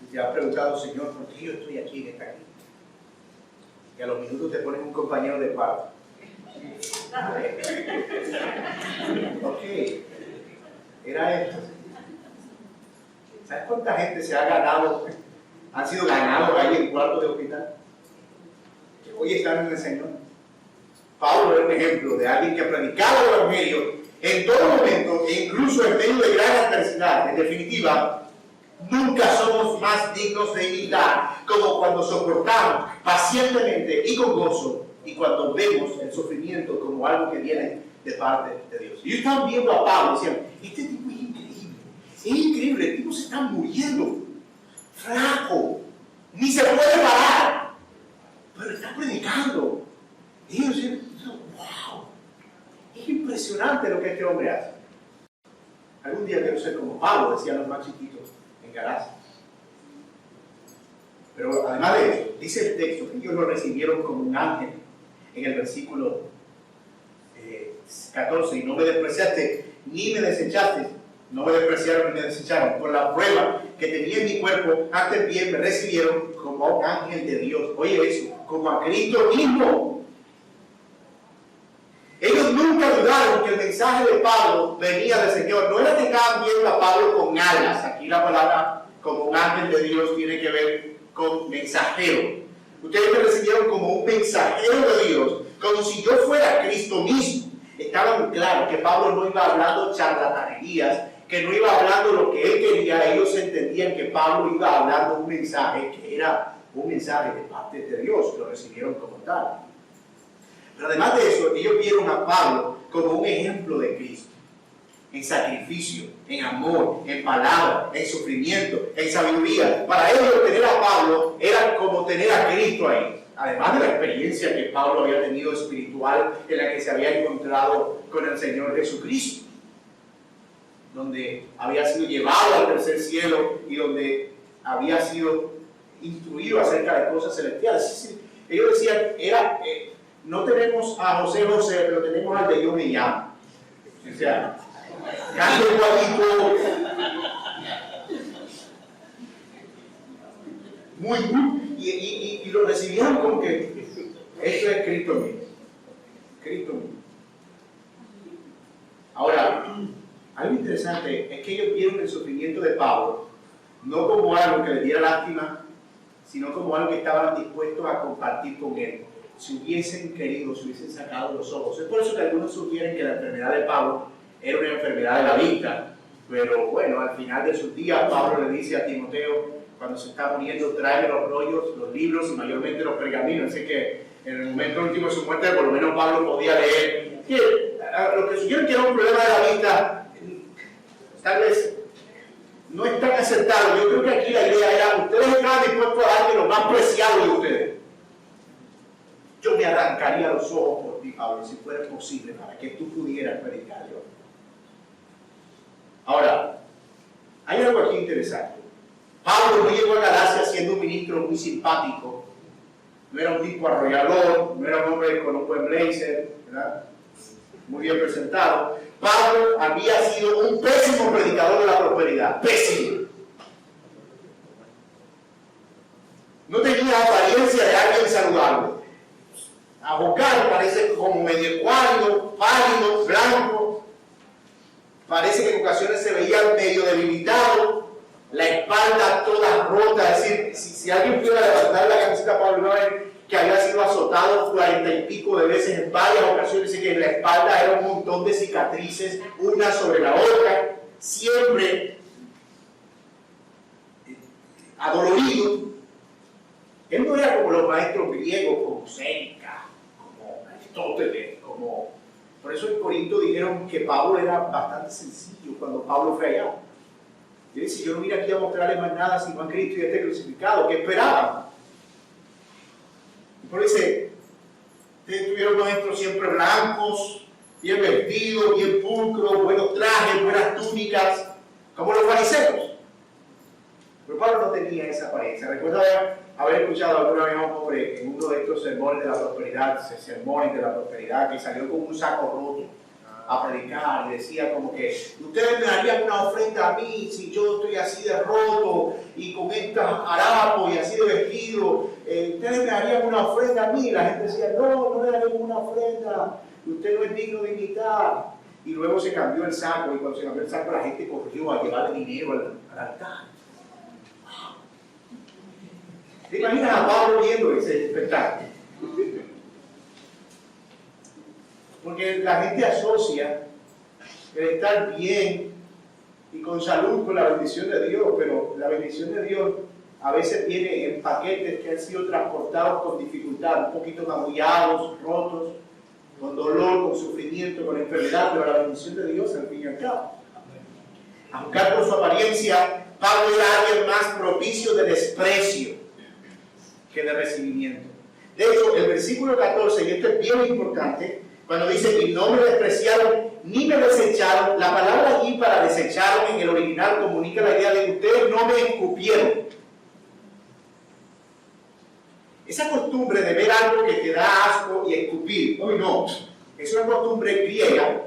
y te has preguntado, Señor, ¿por qué yo estoy aquí en esta clínica? Y a los minutos te ponen un compañero de cuarto. Ok, era esto. ¿Sabes cuánta gente se ha ganado, han sido ganados ahí en cuartos de hospital? Hoy están en el Señor. Pablo era un ejemplo de alguien que predicaba el Evangelio en todo momento, e incluso en medio de gran adversidad. En definitiva, nunca somos más dignos de imitar como cuando soportamos pacientemente y con gozo, y cuando vemos el sufrimiento como algo que viene de parte de Dios. Y ellos estaban viendo a Pablo y decían, este tipo es increíble, el tipo se está muriendo, flaco, ni se puede parar. Pero está predicando. Y ellos dicen, wow, es impresionante lo que este hombre hace. Algún día quiero ser como Pablo, decían los más chiquitos en Galacia. Pero además de eso, dice el texto que ellos lo recibieron como un ángel en el versículo 14. Y no me despreciaste ni me desechaste. No me despreciaron ni me desecharon. Por la prueba que tenía en mi cuerpo, antes bien me recibieron como a un ángel de Dios. Oye eso, como a Cristo mismo. Ellos nunca dudaron que el mensaje de Pablo venía del Señor. No era que estaban viendo a Pablo con alas. Aquí la palabra como un ángel de Dios tiene que ver con mensajero. Ustedes me recibieron como un mensajero de Dios, como si yo fuera Cristo mismo. Estaba muy claro que Pablo no iba hablando charlatanerías, que no iba hablando lo que él quería. Ellos entendían que Pablo iba hablando un mensaje que era un mensaje de parte de Dios, lo recibieron como tal. Pero además de eso, ellos vieron a Pablo como un ejemplo de Cristo. en sacrificio, en amor, en palabra, en sufrimiento, en sabiduría. Para ellos tener a Pablo era como tener a Cristo ahí. Además de la experiencia que Pablo había tenido espiritual, en la que se había encontrado con el Señor Jesucristo, donde había sido llevado al tercer cielo y donde había sido instruido acerca de cosas celestiales. Ellos decían, no tenemos a José, pero tenemos al de Yo me llamo. O sea, casi igualito. Y lo recibían como que esto es Cristo mismo. Cristo mismo. Ahora, algo interesante es que ellos vieron el sufrimiento de Pablo no como algo que les diera lástima, sino como algo que estaban dispuestos a compartir con él. Si hubiesen querido, si hubiesen sacado los ojos. Es por eso que algunos sugieren que la enfermedad de Pablo era una enfermedad de la vista. Pero bueno, al final de sus días, Pablo le dice a Timoteo, cuando se está muriendo, tráeme los rollos, los libros y mayormente los pergaminos. Así que en el momento último de su muerte, por lo menos Pablo podía leer. Lo que sugieren que era un problema de la vista, tal vez no es tan acertado. Yo creo que aquí la idea era, ustedes estaban dispuestos a darme lo más preciado de ustedes. Yo me arrancaría los ojos por ti, Pablo, si fuera posible, para que tú pudieras predicar yo. Ahora, hay algo aquí interesante. Pablo no llegó a Galacia siendo un ministro muy simpático. No era un tipo arrollador, no era un hombre con un buen blazer, ¿verdad? Muy bien presentado. Pablo había sido un pésimo predicador de la prosperidad. Pésimo. No tenía apariencia de alguien saludable. Abocado, parece como medio ecuánido, pálido, blanco. Parece que en ocasiones se veía medio debilitado, la espalda toda rota. Es decir, si alguien pudiera levantar la camiseta de Pablo, que había sido azotado 40 y pico de veces en varias ocasiones, y que en la espalda era un montón de cicatrices, una sobre la otra, siempre adolorido. Él no era como los maestros griegos, como Séneca, como Aristóteles, Por eso en Corinto dijeron que Pablo era bastante sencillo cuando Pablo fue allá. Él dice, yo no vine aquí a mostrarles más nada sino a Cristo y a este crucificado. ¿Qué esperaban? Por dice, ustedes tuvieron maestros siempre blancos, bien vestidos, bien pulcros, buenos trajes, buenas túnicas, como los fariseos. Pero Pablo no tenía esa apariencia. Recuerdo haber escuchado alguna vez a un hombre en uno de estos sermones de la prosperidad, que salió con un saco roto a predicar y decía como que ustedes me darían una ofrenda a mí si yo estoy así de roto y con estos harapos y así de vestido, ustedes me darían una ofrenda a mí. La gente decía, no le daremos una ofrenda, usted no es digno de imitar. Y luego se cambió el saco, y cuando se cambió el saco la gente corrió a llevarle dinero al altar. ¿Te imaginas a Pablo viendo ese espectáculo? Porque la gente asocia el estar bien y con salud con la bendición de Dios, pero la bendición de Dios a veces viene en paquetes que han sido transportados con dificultad, un poquito magullados, rotos, con dolor, con sufrimiento, con enfermedad, pero la bendición de Dios al fin y al cabo. A juzgar por su apariencia, Pablo era alguien más propicio de desprecio que de recibimiento. De hecho, el versículo 14, y esto es bien importante, cuando dice, y no me despreciaron ni me desecharon, la palabra allí para desecharon en el original comunica la idea de que ustedes no me escupieron. Esa costumbre de ver algo que te da asco y escupir, hoy no, es una costumbre griega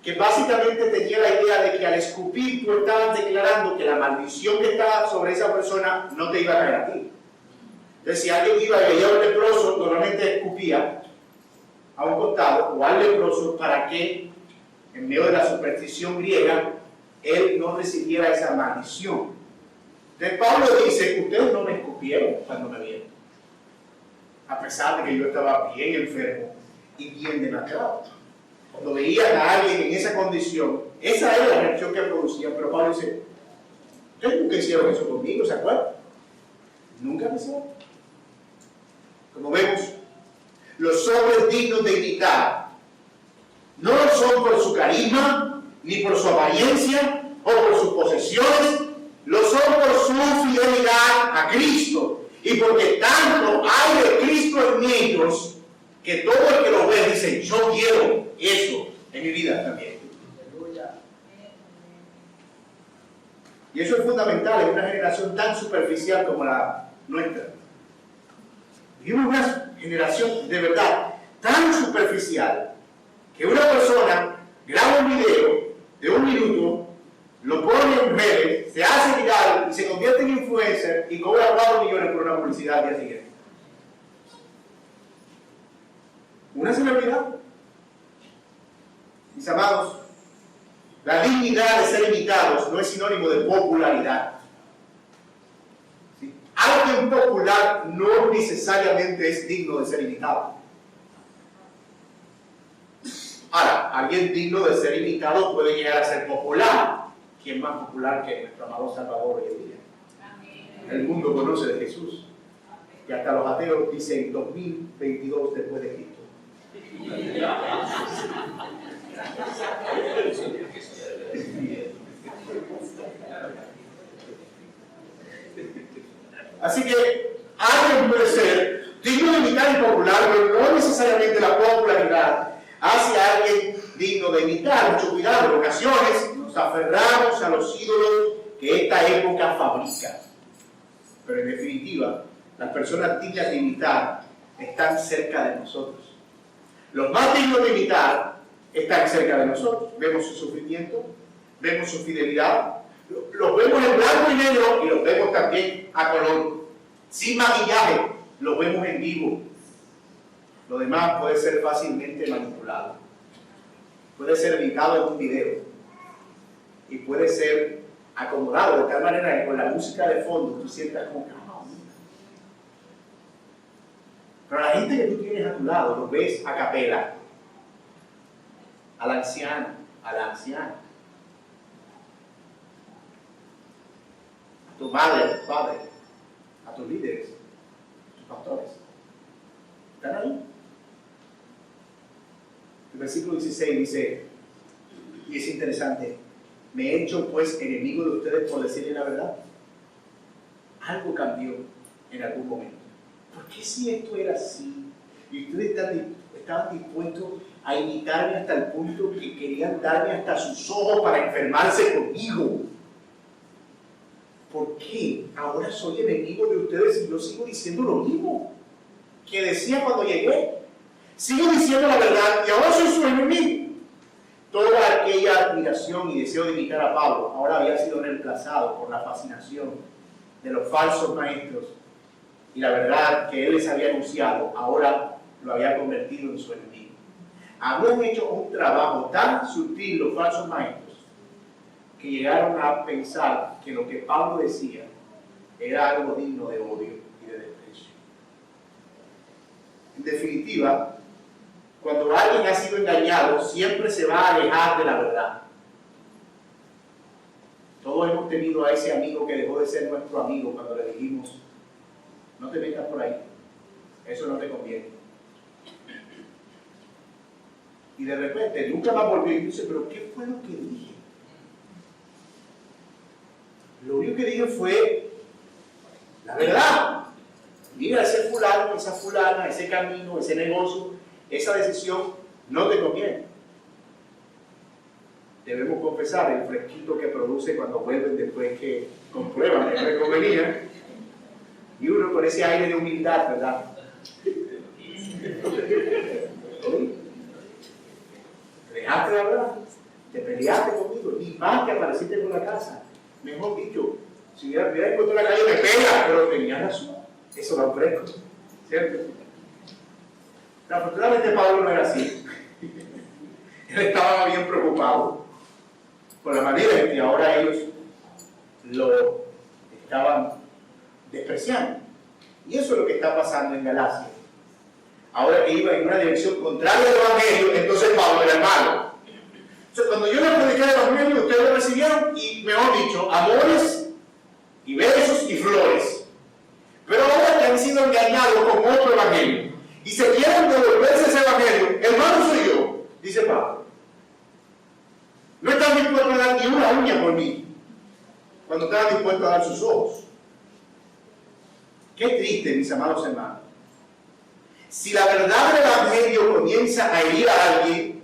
que básicamente tenía la idea de que al escupir tú estabas declarando que la maldición que estaba sobre esa persona no te iba a caer a ti. Entonces, si alguien iba y veía a un leproso, normalmente escupía a un costado o al leproso para que, en medio de la superstición griega, él no recibiera esa maldición. Entonces, Pablo dice, ustedes no me escupieron cuando me vieron, a pesar de que yo estaba bien enfermo y bien demacrado. Cuando veían a alguien en esa condición, esa era la reacción que producían. Pero Pablo dice, ustedes nunca hicieron eso conmigo, ¿se acuerdan? Nunca me hicieron. Como vemos, los hombres dignos de imitar no lo son por su carisma, ni por su apariencia o por sus posesiones, lo son por su fidelidad a Cristo. Y porque tanto hay de Cristo en ellos, que todo el que lo ve dice, yo quiero eso en mi vida también. Y eso es fundamental en una generación tan superficial como la nuestra. Vivimos una generación de verdad tan superficial que una persona graba un video de 1 minuto, lo pone en redes, se hace viral y se convierte en influencer y cobra 4 millones por una publicidad al día siguiente. Una celebridad. Mis amados, la dignidad de ser imitados no es sinónimo de popularidad. ¿Sí? Alguien popular no necesariamente es digno de ser imitado. Ahora, alguien digno de ser imitado puede llegar a ser popular. ¿Quién más popular que nuestro amado Salvador hoy en día? Amén. El mundo conoce de Jesús. Y hasta los ateos dicen 2022 después de Cristo. Así que alguien puede ser digno de imitar y popular, pero no necesariamente la popularidad hace a alguien digno de imitar. Mucho cuidado, en ocasiones nos aferramos a los ídolos que esta época fabrica. Pero en definitiva, las personas dignas de imitar están cerca de nosotros. Los más dignos de imitar están cerca de nosotros. Vemos su sufrimiento, vemos su fidelidad, los vemos en blanco y negro y los vemos también a color. Sin maquillaje, los vemos en vivo. Lo demás puede ser fácilmente manipulado. Puede ser editado en un video. Y puede ser acomodado de tal manera que con la música de fondo tú sientas como que pero la gente que tú tienes a tu lado, los ves a capela, al anciano, a la anciana, a tu madre, a tu padre, a tus líderes, a tus pastores. ¿Están ahí? El versículo 16 dice, y es interesante, me he hecho pues enemigo de ustedes por decirles la verdad. Algo cambió en algún momento. ¿Por qué si esto era así? Y ustedes estaban dispuestos a imitarme hasta el punto que querían darme hasta sus ojos para enfermarse conmigo. ¿Por qué ahora soy enemigo de ustedes y yo sigo diciendo lo mismo que decía cuando llegué? Sigo diciendo la verdad y ahora soy su enemigo. Toda aquella admiración y deseo de imitar a Pablo ahora había sido reemplazado por la fascinación de los falsos maestros. Y la verdad que él les había anunciado, ahora lo había convertido en su enemigo. Habían hecho un trabajo tan sutil los falsos maestros que llegaron a pensar que lo que Pablo decía era algo digno de odio y de desprecio. En definitiva, cuando alguien ha sido engañado, siempre se va a alejar de la verdad. Todos hemos tenido a ese amigo que dejó de ser nuestro amigo cuando le dijimos, no te metas por ahí, eso no te conviene. Y de repente, nunca más volvió y dice, pero ¿qué fue lo que dije? Lo único que dije fue la verdad. Mira, ese fulano, esa fulana, ese camino, ese negocio, esa decisión no te conviene. Debemos confesar el fresquito que produce cuando vuelven después que comprueban que no convenía. Y uno con ese aire de humildad, ¿verdad? Dejaste de hablar, te peleaste conmigo, ni más que apareciste por la casa. Mejor dicho, si hubiera encontrado la calle me pega, pero tenías razón. Eso lo ofrezco, ¿cierto? Pero afortunadamente Pablo no era así. Él estaba bien preocupado por la manera en que ahora ellos lo estaban despreciando. Y eso es lo que está pasando en Galacia. Ahora que iba en una dirección contraria al Evangelio, entonces Pablo era el malo. Entonces, cuando yo les prediqué el Evangelio, ustedes lo recibieron y, mejor dicho, amores y besos y flores. Pero ahora que han sido engañados con otro Evangelio y se quieren devolverse ese Evangelio, hermano soy yo, dice Pablo. No están van a dar ni una uña por mí, cuando estaban dispuestos a dar sus ojos. Qué triste, mis amados hermanos. Si la verdad del Evangelio comienza a herir a alguien,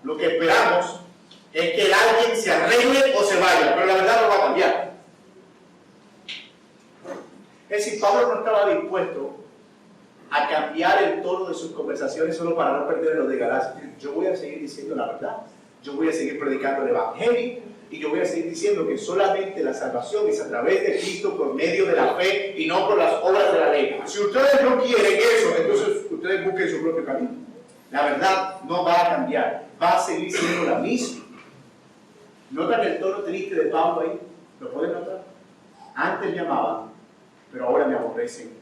lo que esperamos es que el alguien se arregle o se vaya, pero la verdad no va a cambiar. Es decir, Pablo no estaba dispuesto a cambiar el tono de sus conversaciones solo para no perder lo de Galacia. Yo voy a seguir diciendo la verdad, yo voy a seguir predicando el Evangelio, y yo voy a seguir diciendo que solamente la salvación es a través de Cristo por medio de la fe y no por las obras de la ley. Si ustedes no quieren eso, entonces ustedes busquen su propio camino. La verdad no va a cambiar, va a seguir siendo la misma. ¿Notan el tono triste de Pablo ahí? ¿Lo pueden notar? Antes me amaban, pero ahora me aborrecen.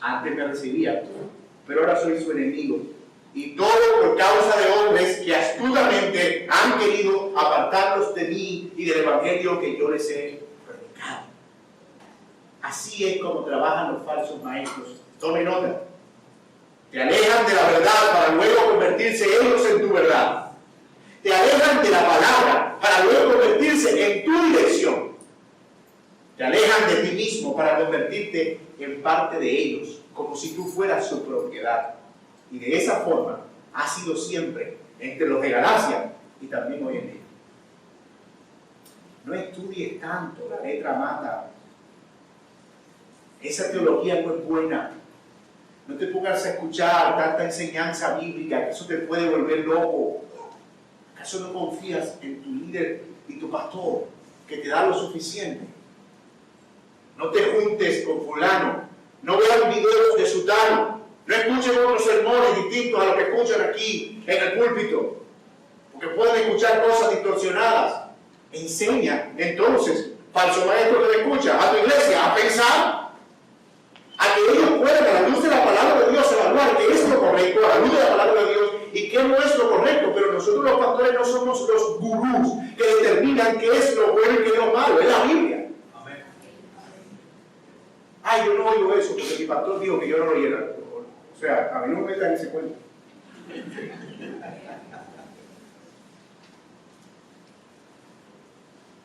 Antes me recibían, pero ahora soy su enemigo. Y todo por causa de hombres que astutamente han querido apartarlos de mí y del Evangelio que yo les he predicado. Así es como trabajan los falsos maestros. Tome nota. Te alejan de la verdad para luego convertirse ellos en tu verdad. Te alejan de la palabra para luego convertirse en tu dirección. Te alejan de ti mismo para convertirte en parte de ellos, como si tú fueras su propiedad. Y de esa forma ha sido siempre entre los de Galacia y también hoy en día. No estudies tanto, la letra mata. Esa teología no es buena. No te pongas a escuchar tanta enseñanza bíblica, que eso te puede volver loco. ¿Acaso no confías en tu líder y tu pastor, que te da lo suficiente? No te juntes con fulano. No vean videos de sutano. No escuchen otros sermones distintos a los que escuchan aquí en el púlpito, porque pueden escuchar cosas distorsionadas. Enseña, entonces, falso maestro que te escucha, a tu iglesia a pensar, a que ellos puedan, a la luz de la palabra de Dios, evaluar qué es lo correcto, a la luz de la palabra de Dios, y qué no es lo correcto. Pero nosotros los pastores no somos los gurús que determinan qué es lo bueno y qué es lo malo, es la Biblia. Ay, yo no oigo eso porque mi pastor dijo que yo no lo oyera. O sea, a mí no me metan en ese cuento.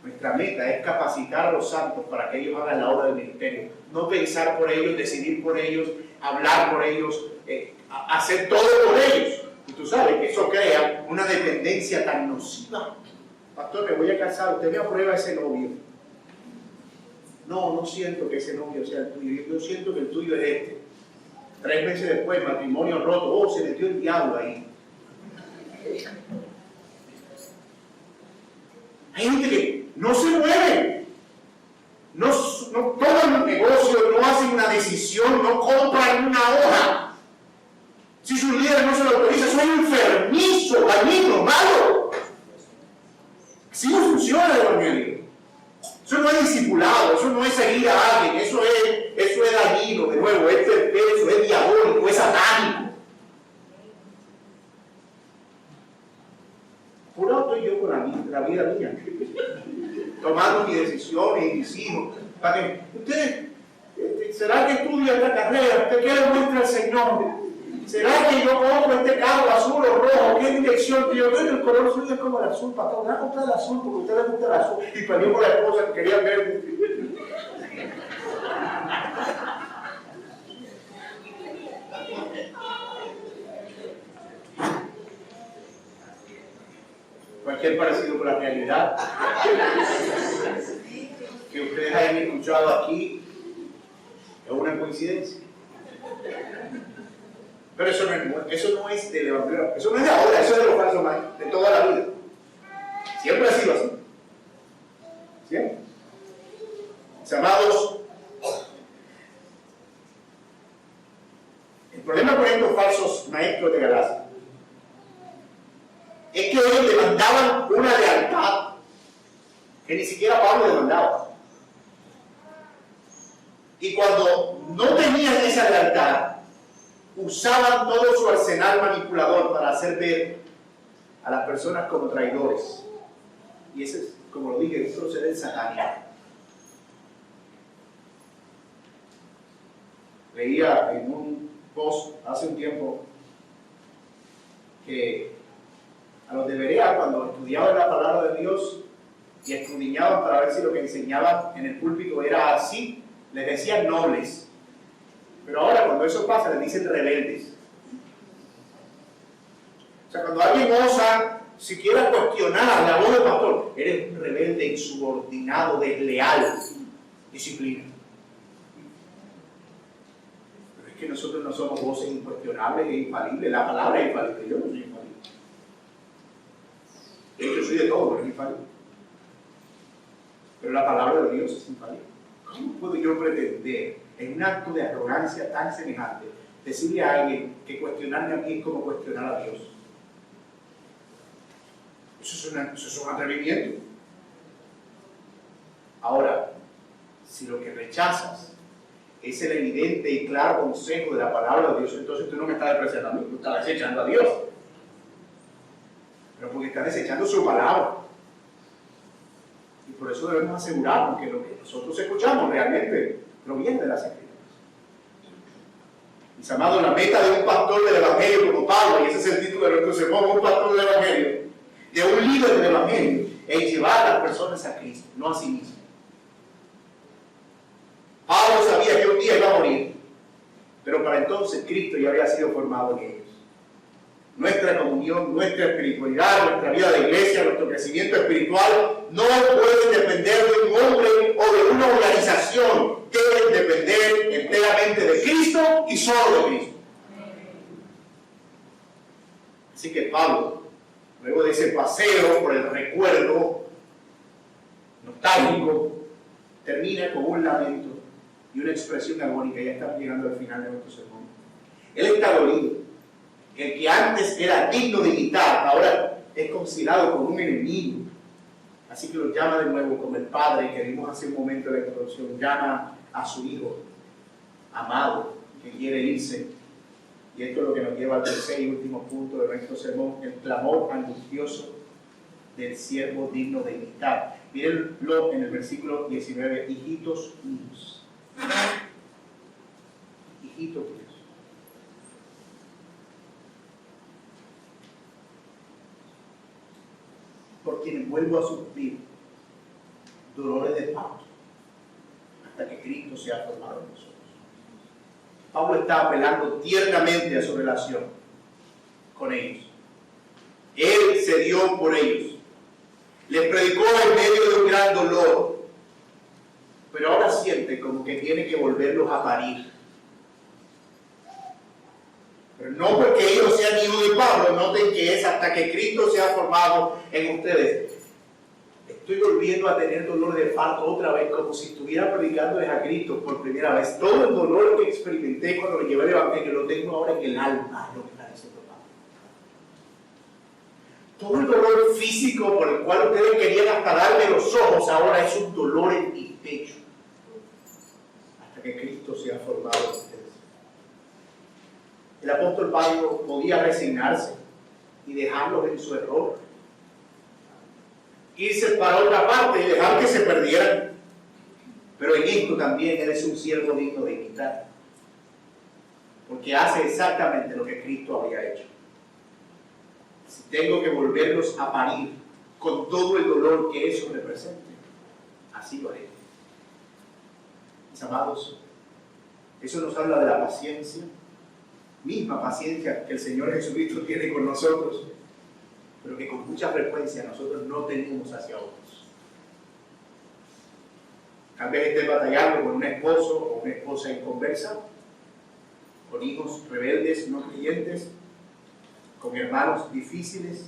Nuestra meta es capacitar a los santos para que ellos hagan la obra del ministerio. No pensar por ellos, decidir por ellos, hablar por ellos, hacer todo por ellos. Y tú sabes que eso crea una dependencia tan nociva. Pastor, me voy a casar, usted me aprueba ese novio. No siento que ese novio sea el tuyo. Yo siento que el tuyo es este. 3 meses después, matrimonio roto. Oh, se metió el diablo ahí. Hay gente que no se mueve. No toman un negocio, no hacen una decisión, no compran una hoja. Si sus líderes no se lo autorizan, soy enfermizo, dañino, malo. Así no funciona el evangelio. Eso no es discipulado, eso no es seguir a alguien, eso es dañino, de nuevo, es perverso, es diabólico, es satánico. Apurado estoy yo con la vida mía, tomando mis decisiones y mis hijos. Para que ustedes, ¿será que estudia esta carrera? ¿Usted qué le muestra al Señor? ¿Será que yo compro este carro azul o rojo? ¿Qué dirección? Yo creo que el color suyo es como el azul, pastor. Voy a comprar el azul porque a usted le gusta el azul. Y peleó con la esposa que quería ver. Cualquier parecido con la realidad que ustedes hayan escuchado aquí es una coincidencia. Pero eso no es del evangelio, eso no es de ahora, eso es de los falsos maestros, de toda la vida. Siempre ha sido así. Siempre. Mis amados, el problema con estos falsos maestros de Galacia es que ellos demandaban una lealtad que ni siquiera Pablo demandaba. Y cuando no tenían esa lealtad, usaban todo su arsenal manipulador para hacer ver a las personas como traidores. Y ese es, como lo dije, un proceder satánico. Leía en un post hace un tiempo que A los de Berea, cuando estudiaban la palabra de Dios y escudriñaban para ver si lo que enseñaban en el púlpito era así, les decían nobles. Pero ahora cuando eso pasa, les dicen rebeldes. O sea, cuando alguien osa siquiera cuestionar la voz del pastor, eres un rebelde, insubordinado, desleal, disciplina. Pero es que nosotros no somos voces incuestionables e infalibles. La palabra es infalible, yo no soy infalible. Yo soy de todo, pero es infalible. Pero la palabra de Dios es infalible. ¿Cómo puedo yo pretender, en un acto de arrogancia tan semejante, decirle a alguien que cuestionarme a mí es como cuestionar a Dios? Eso es un atrevimiento. Ahora, si lo que rechazas es el evidente y claro consejo de la palabra de Dios, entonces tú no me estás despreciando a mí, tú estás desechando a Dios. Pero porque estás desechando su palabra. Y por eso debemos asegurarnos que lo que nosotros escuchamos realmente proviene de las Escrituras. Mis amados, la meta de un pastor del Evangelio como Pablo, y ese es el título de nuestro sermón, un pastor del Evangelio, de un líder del Evangelio, es llevar a las personas a Cristo, no a sí mismo. Pablo sabía que un día iba a morir, pero para entonces Cristo ya había sido formado en ellos. Nuestra comunión, nuestra espiritualidad, nuestra vida de iglesia, nuestro crecimiento espiritual no puede depender de un hombre o de una organización. Deben depender enteramente de Cristo y solo de Cristo. Así que Pablo, luego de ese paseo por el recuerdo nostálgico, termina con un lamento y una expresión agónica. Ya estamos llegando al final de nuestro sermón. Él está dolido. El que antes era digno de imitar, ahora es considerado como un enemigo. Así que lo llama de nuevo como el Padre que vimos hace un momento de la introducción. Llama a su Hijo amado, que quiere irse. Y esto es lo que nos lleva al tercer y último punto de nuestro sermón, el clamor angustioso del siervo digno de imitar. Mírenlo en el versículo 19, hijitos míos. Hijitos míos. Por quienes vuelvo a sufrir dolores de parto hasta que Cristo sea formado en nosotros. Pablo está apelando tiernamente a su relación con ellos. Él se dio por ellos. Les predicó en medio de un gran dolor. Pero ahora siente como que tiene que volverlos a parir. Pero no porque ellos sean hijos de Pablo, noten que es hasta que Cristo sea formado en ustedes. Estoy volviendo a tener dolor de parto otra vez, como si estuviera predicándoles a Cristo por primera vez. Todo el dolor que experimenté cuando le llevé el Evangelio lo tengo ahora en el alma, lo que está diciendo Pablo. Todo el dolor físico por el cual ustedes querían hasta darme los ojos, ahora es un dolor en mi pecho. Hasta que Cristo sea formado en ustedes. El apóstol Pablo podía resignarse y dejarlos en su error. Irse para otra parte y dejar que se perdieran. Pero en esto también él es un siervo digno de imitar. Porque hace exactamente lo que Cristo había hecho. Si tengo que volverlos a parir con todo el dolor que eso representa, así lo haré. Mis amados, eso nos habla de la paciencia, misma paciencia que el Señor Jesucristo tiene con nosotros, pero que con mucha frecuencia nosotros no tenemos hacia otros. Tal vez estés batallando con un esposo o una esposa inconversa, con hijos rebeldes, no creyentes, con hermanos difíciles,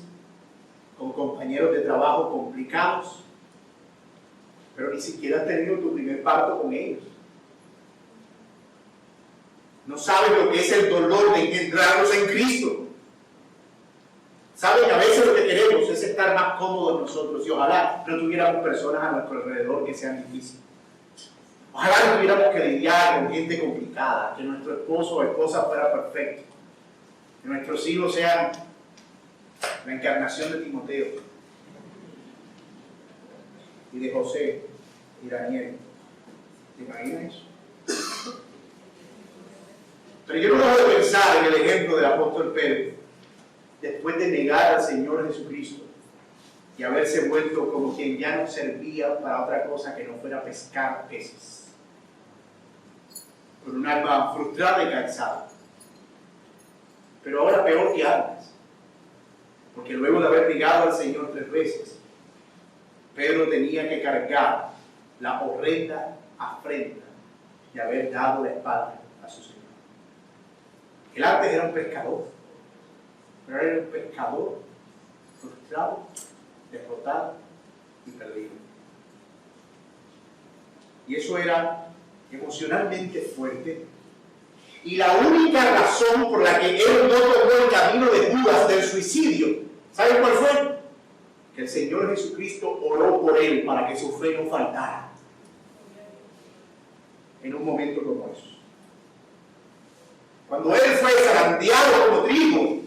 con compañeros de trabajo complicados, pero ni siquiera has tenido tu primer parto con ellos. No sabes lo que es el dolor de engendrarlos en Cristo. Saben, a veces lo que queremos es estar más cómodos nosotros y ojalá no tuviéramos personas a nuestro alrededor que sean difíciles. Ojalá no tuviéramos que lidiar con gente complicada, que nuestro esposo o esposa fuera perfecto, que nuestros hijos sean la encarnación de Timoteo y de José y Daniel. ¿Te imaginas eso? Pero yo no dejo de pensar en el ejemplo del apóstol Pedro, después de negar al Señor Jesucristo y haberse vuelto como quien ya no servía para otra cosa que no fuera pescar peces, con un alma frustrada y cansada. Pero ahora peor que antes, porque luego de haber negado al Señor 3 veces, Pedro tenía que cargar la horrenda afrenta de haber dado la espalda a su Señor. Él antes era un pescador, pero era un pescador frustrado, derrotado y perdido. Y eso era emocionalmente fuerte. Y la única razón por la que él no tomó el camino de Judas del suicidio, ¿saben cuál fue? Que el Señor Jesucristo oró por él para que su fe no faltara en un momento como eso. Cuando él fue zarandeado como trigo,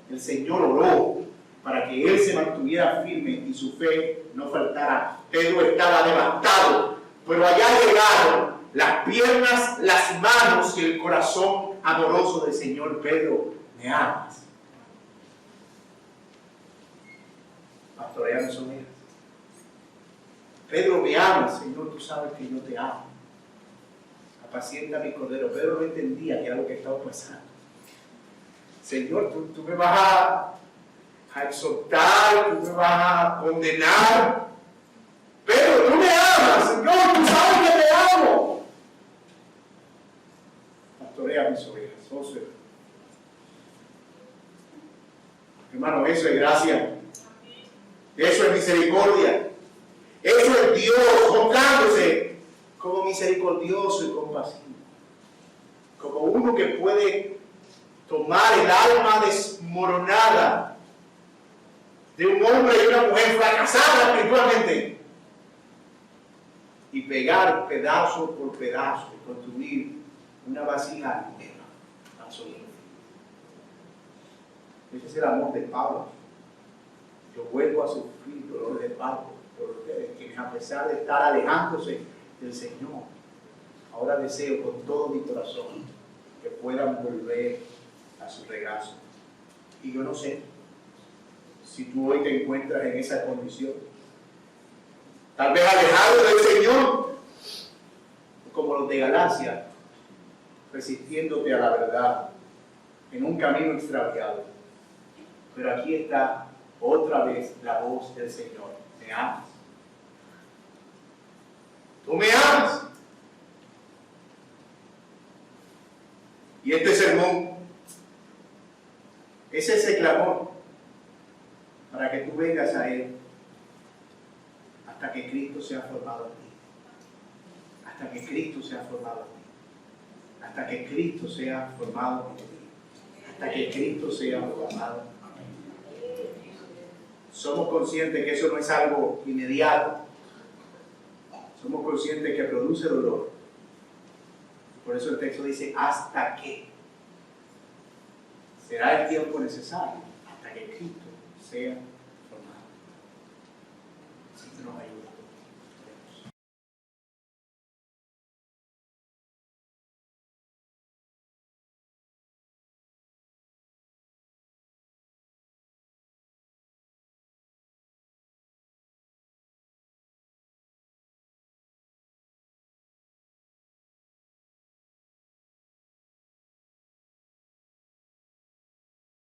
el Señor oró para que él se mantuviera firme y su fe no faltara. Pedro estaba devastado, pero allá llegaron las piernas, las manos y el corazón amoroso del Señor. Pedro, ¿me amas? Pastorea mis ovejas. Pedro, ¿me amas? Señor, tú sabes que yo te amo. Apacienta mi cordero. Pedro no entendía que era lo que estaba pasando. Señor, tú me vas a exhortar, tú me vas a condenar. Pedro, tú me amas, Señor, tú sabes que te amo. Pastorea mis ovejas. Oh, Señor. Hermano, eso es gracia. Eso es misericordia. Eso es Dios mostrándose como misericordioso y compasivo. Como uno que puede tomar el alma desmoronada de un hombre y una mujer fracasada espiritualmente y pegar pedazo por pedazo y construir una vasija nueva a su vida. Ese es el amor de Pablo. Yo vuelvo a sufrir dolor de parto por ustedes, quienes a pesar de estar alejándose del Señor, ahora deseo con todo mi corazón que puedan volver a su regazo. Y yo no sé si tú hoy te encuentras en esa condición, tal vez alejado del Señor, como los de Galacia, resistiéndote a la verdad en un camino extraviado. Pero aquí está otra vez la voz del Señor. ¿Me amas? ¿Tú me amas? Y este sermón es ese clamor para que tú vengas a Él hasta que Cristo sea formado en ti. Hasta que Cristo sea formado en ti. Hasta que Cristo sea formado en ti. Hasta que Cristo sea formado en ti. Somos conscientes que eso no es algo inmediato. Somos conscientes que produce dolor. Por eso el texto dice, hasta que. Será el tiempo necesario hasta que Cristo sea formado. Así que nos ayuda.